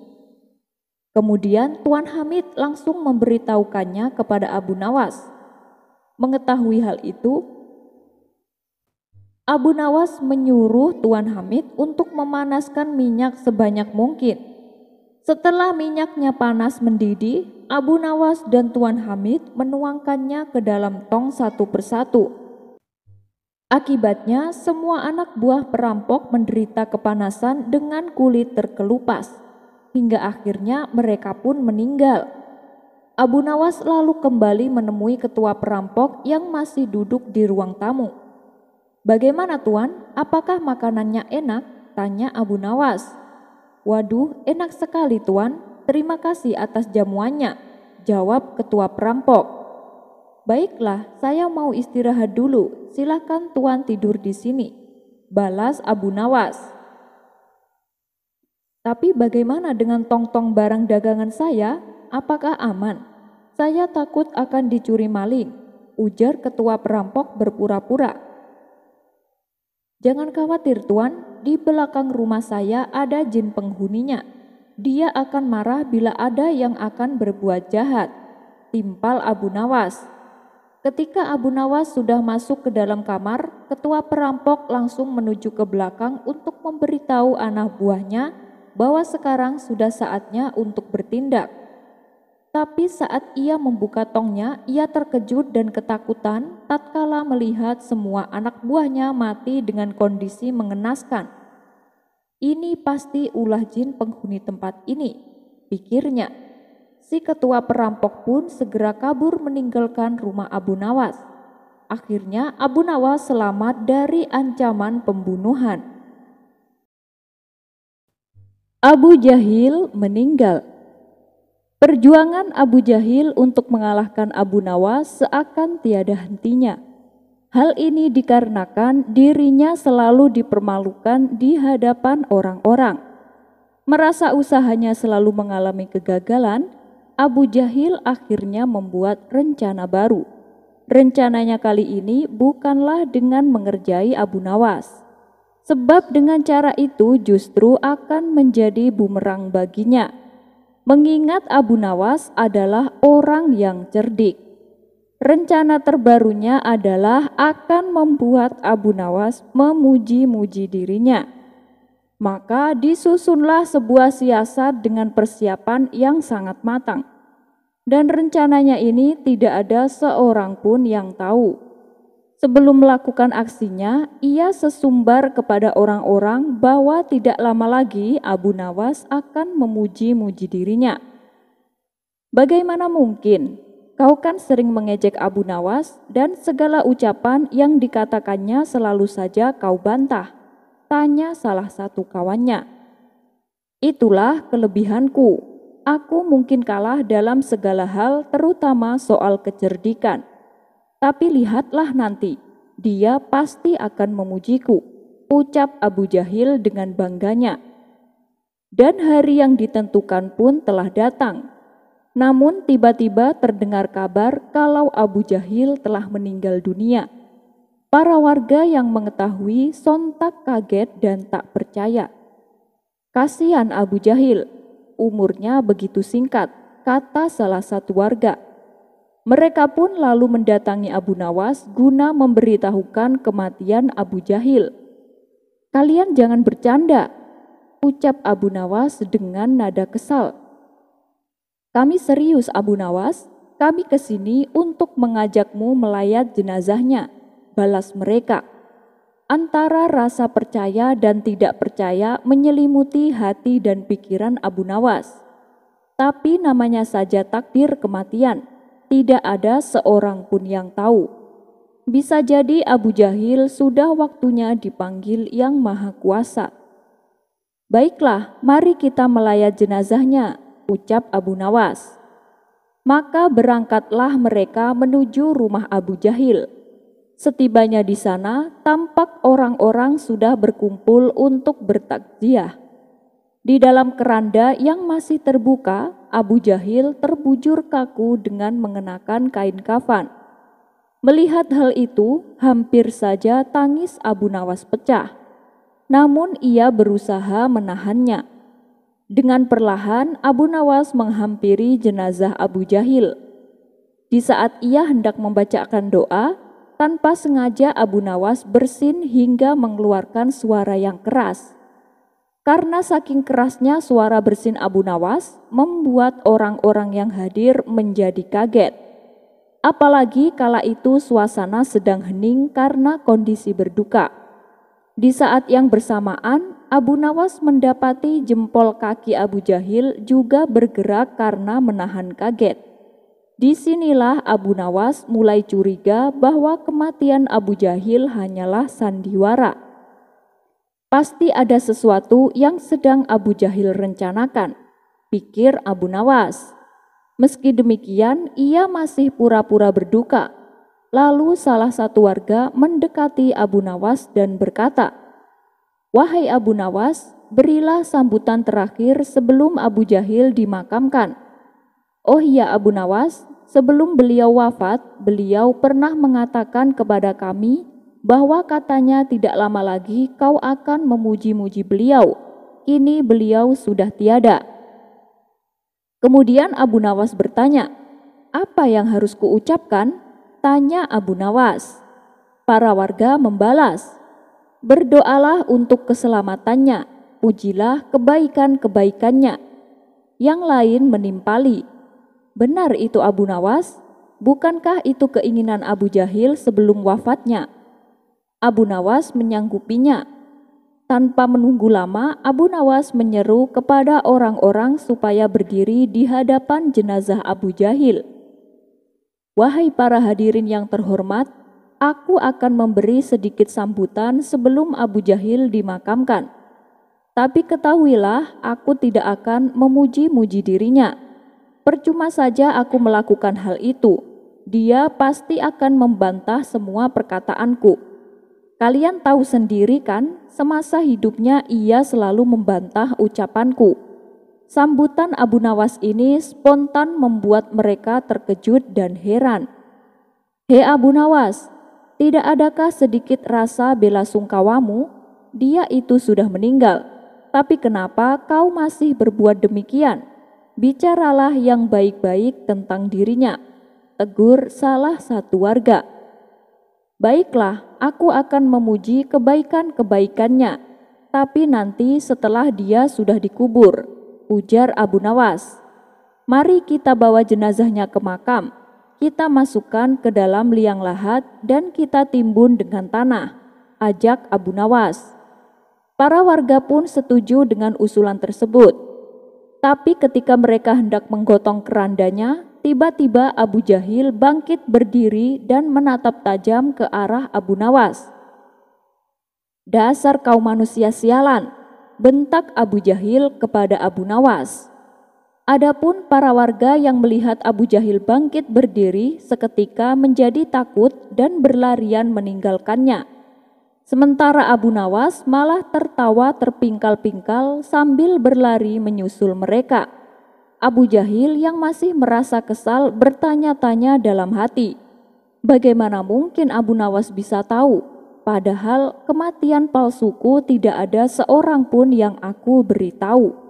Speaker 1: Kemudian Tuan Hamid langsung memberitahukannya kepada Abu Nawas. Mengetahui hal itu, Abu Nawas menyuruh Tuan Hamid untuk memanaskan minyak sebanyak mungkin. Setelah minyaknya panas mendidih, Abu Nawas dan Tuan Hamid menuangkannya ke dalam tong satu persatu. Akibatnya, semua anak buah perampok menderita kepanasan dengan kulit terkelupas, hingga akhirnya mereka pun meninggal. Abu Nawas lalu kembali menemui ketua perampok yang masih duduk di ruang tamu. "Bagaimana Tuan? Apakah makanannya enak?" tanya Abu Nawas. "Waduh, enak sekali Tuan. Terima kasih atas jamuannya," jawab ketua perampok. "Baiklah, saya mau istirahat dulu. Silakan Tuan tidur di sini," balas Abu Nawas. "Tapi bagaimana dengan tong-tong barang dagangan saya? Apakah aman? Saya takut akan dicuri maling," ujar ketua perampok berpura-pura. "Jangan khawatir Tuan, di belakang rumah saya ada jin penghuninya. Dia akan marah bila ada yang akan berbuat jahat," timpal Abu Nawas. Ketika Abu Nawas sudah masuk ke dalam kamar, ketua perampok langsung menuju ke belakang untuk memberitahu anak buahnya bahwa sekarang sudah saatnya untuk bertindak. Tapi saat ia membuka tongnya, ia terkejut dan ketakutan tatkala melihat semua anak buahnya mati dengan kondisi mengenaskan. "Ini pasti ulah jin penghuni tempat ini," pikirnya. Si ketua perampok pun segera kabur meninggalkan rumah Abu Nawas. Akhirnya Abu Nawas selamat dari ancaman pembunuhan. Abu Jahil meninggal. Perjuangan Abu Jahil untuk mengalahkan Abu Nawas seakan tiada hentinya. Hal ini dikarenakan dirinya selalu dipermalukan di hadapan orang-orang. Merasa usahanya selalu mengalami kegagalan, Abu Jahil akhirnya membuat rencana baru. Rencananya kali ini bukanlah dengan mengerjai Abu Nawas, sebab dengan cara itu justru akan menjadi bumerang baginya. Mengingat Abu Nawas adalah orang yang cerdik. Rencana terbarunya adalah akan membuat Abu Nawas memuji-muji dirinya. Maka disusunlah sebuah siasat dengan persiapan yang sangat matang. Dan rencananya ini tidak ada seorang pun yang tahu. Sebelum melakukan aksinya, ia sesumbar kepada orang-orang bahwa tidak lama lagi Abu Nawas akan memuji-muji dirinya. "Bagaimana mungkin? Kau kan sering mengejek Abu Nawas dan segala ucapan yang dikatakannya selalu saja kau bantah," tanya salah satu kawannya. "Itulah kelebihanku. Aku mungkin kalah dalam segala hal, terutama soal kecerdikan. Tapi lihatlah nanti, dia pasti akan memujiku," ucap Abu Jahil dengan bangganya. Dan hari yang ditentukan pun telah datang. Namun tiba-tiba terdengar kabar kalau Abu Jahil telah meninggal dunia. Para warga yang mengetahui sontak kaget dan tak percaya. "Kasihan Abu Jahil, umurnya begitu singkat," kata salah satu warga. Mereka pun lalu mendatangi Abu Nawas guna memberitahukan kematian Abu Jahil. "Kalian jangan bercanda," ucap Abu Nawas dengan nada kesal. "Kami serius Abu Nawas, kami kesini untuk mengajakmu melayat jenazahnya," balas mereka. Antara rasa percaya dan tidak percaya menyelimuti hati dan pikiran Abu Nawas. Tapi namanya saja takdir kematian. Tidak ada seorang pun yang tahu. Bisa jadi Abu Jahil sudah waktunya dipanggil Yang Maha Kuasa. Baiklah, mari kita melayat jenazahnya, ucap Abu Nawas. Maka berangkatlah mereka menuju rumah Abu Jahil. Setibanya di sana, tampak orang-orang sudah berkumpul untuk bertakziah. Di dalam keranda yang masih terbuka, Abu Jahil terbujur kaku dengan mengenakan kain kafan. Melihat hal itu, hampir saja tangis Abu Nawas pecah. Namun ia berusaha menahannya. Dengan perlahan Abu Nawas menghampiri jenazah Abu Jahil. Di saat ia hendak membacakan doa, tanpa sengaja Abu Nawas bersin hingga mengeluarkan suara yang keras. Karena saking kerasnya suara bersin Abu Nawas, membuat orang-orang yang hadir menjadi kaget. Apalagi kala itu suasana sedang hening karena kondisi berduka. Di saat yang bersamaan, Abu Nawas mendapati jempol kaki Abu Jahil juga bergerak karena menahan kaget. Disinilah Abu Nawas mulai curiga bahwa kematian Abu Jahil hanyalah sandiwara. Pasti ada sesuatu yang sedang Abu Jahil rencanakan, pikir Abu Nawas. Meski demikian, ia masih pura-pura berduka. Lalu salah satu warga mendekati Abu Nawas dan berkata, "Wahai Abu Nawas, berilah sambutan terakhir sebelum Abu Jahil dimakamkan." "Oh iya Abu Nawas, sebelum beliau wafat, beliau pernah mengatakan kepada kami bahwa katanya tidak lama lagi kau akan memuji-muji beliau. Kini beliau sudah tiada." Kemudian Abu Nawas bertanya, "Apa yang harus kuucapkan?" Tanya Abu Nawas. Para warga membalas, "Berdoalah untuk keselamatannya, pujilah kebaikan-kebaikannya." Yang lain menimpali, "Benar itu Abu Nawas, bukankah itu keinginan Abu Jahil sebelum wafatnya?" Abu Nawas menyanggupinya. Tanpa menunggu lama, Abu Nawas menyeru kepada orang-orang supaya berdiri di hadapan jenazah Abu Jahil. "Wahai para hadirin yang terhormat, aku akan memberi sedikit sambutan sebelum Abu Jahil dimakamkan. Tapi ketahuilah, aku tidak akan memuji-muji dirinya. Percuma saja aku melakukan hal itu. Dia pasti akan membantah semua perkataanku. Kalian tahu sendiri kan, semasa hidupnya ia selalu membantah ucapanku." Sambutan Abu Nawas ini spontan membuat mereka terkejut dan heran. "Hei Abu Nawas, tidak adakah sedikit rasa bela sungkawamu? Dia itu sudah meninggal. Tapi kenapa kau masih berbuat demikian? Bicaralah yang baik-baik tentang dirinya," tegur salah satu warga. "Baiklah, aku akan memuji kebaikan-kebaikannya, tapi nanti setelah dia sudah dikubur," ujar Abu Nawas. "Mari kita bawa jenazahnya ke makam. Kita masukkan ke dalam liang lahat dan kita timbun dengan tanah," ajak Abu Nawas. Para warga pun setuju dengan usulan tersebut. Tapi ketika mereka hendak menggotong kerandanya, tiba-tiba Abu Jahil bangkit berdiri dan menatap tajam ke arah Abu Nawas. "Dasar kau manusia sialan," bentak Abu Jahil kepada Abu Nawas. Adapun para warga yang melihat Abu Jahil bangkit berdiri seketika menjadi takut dan berlarian meninggalkannya. Sementara Abu Nawas malah tertawa terpingkal-pingkal sambil berlari menyusul mereka. Abu Jahil yang masih merasa kesal bertanya-tanya dalam hati, bagaimana mungkin Abu Nawas bisa tahu? Padahal kematian palsuku tidak ada seorang pun yang aku beritahu.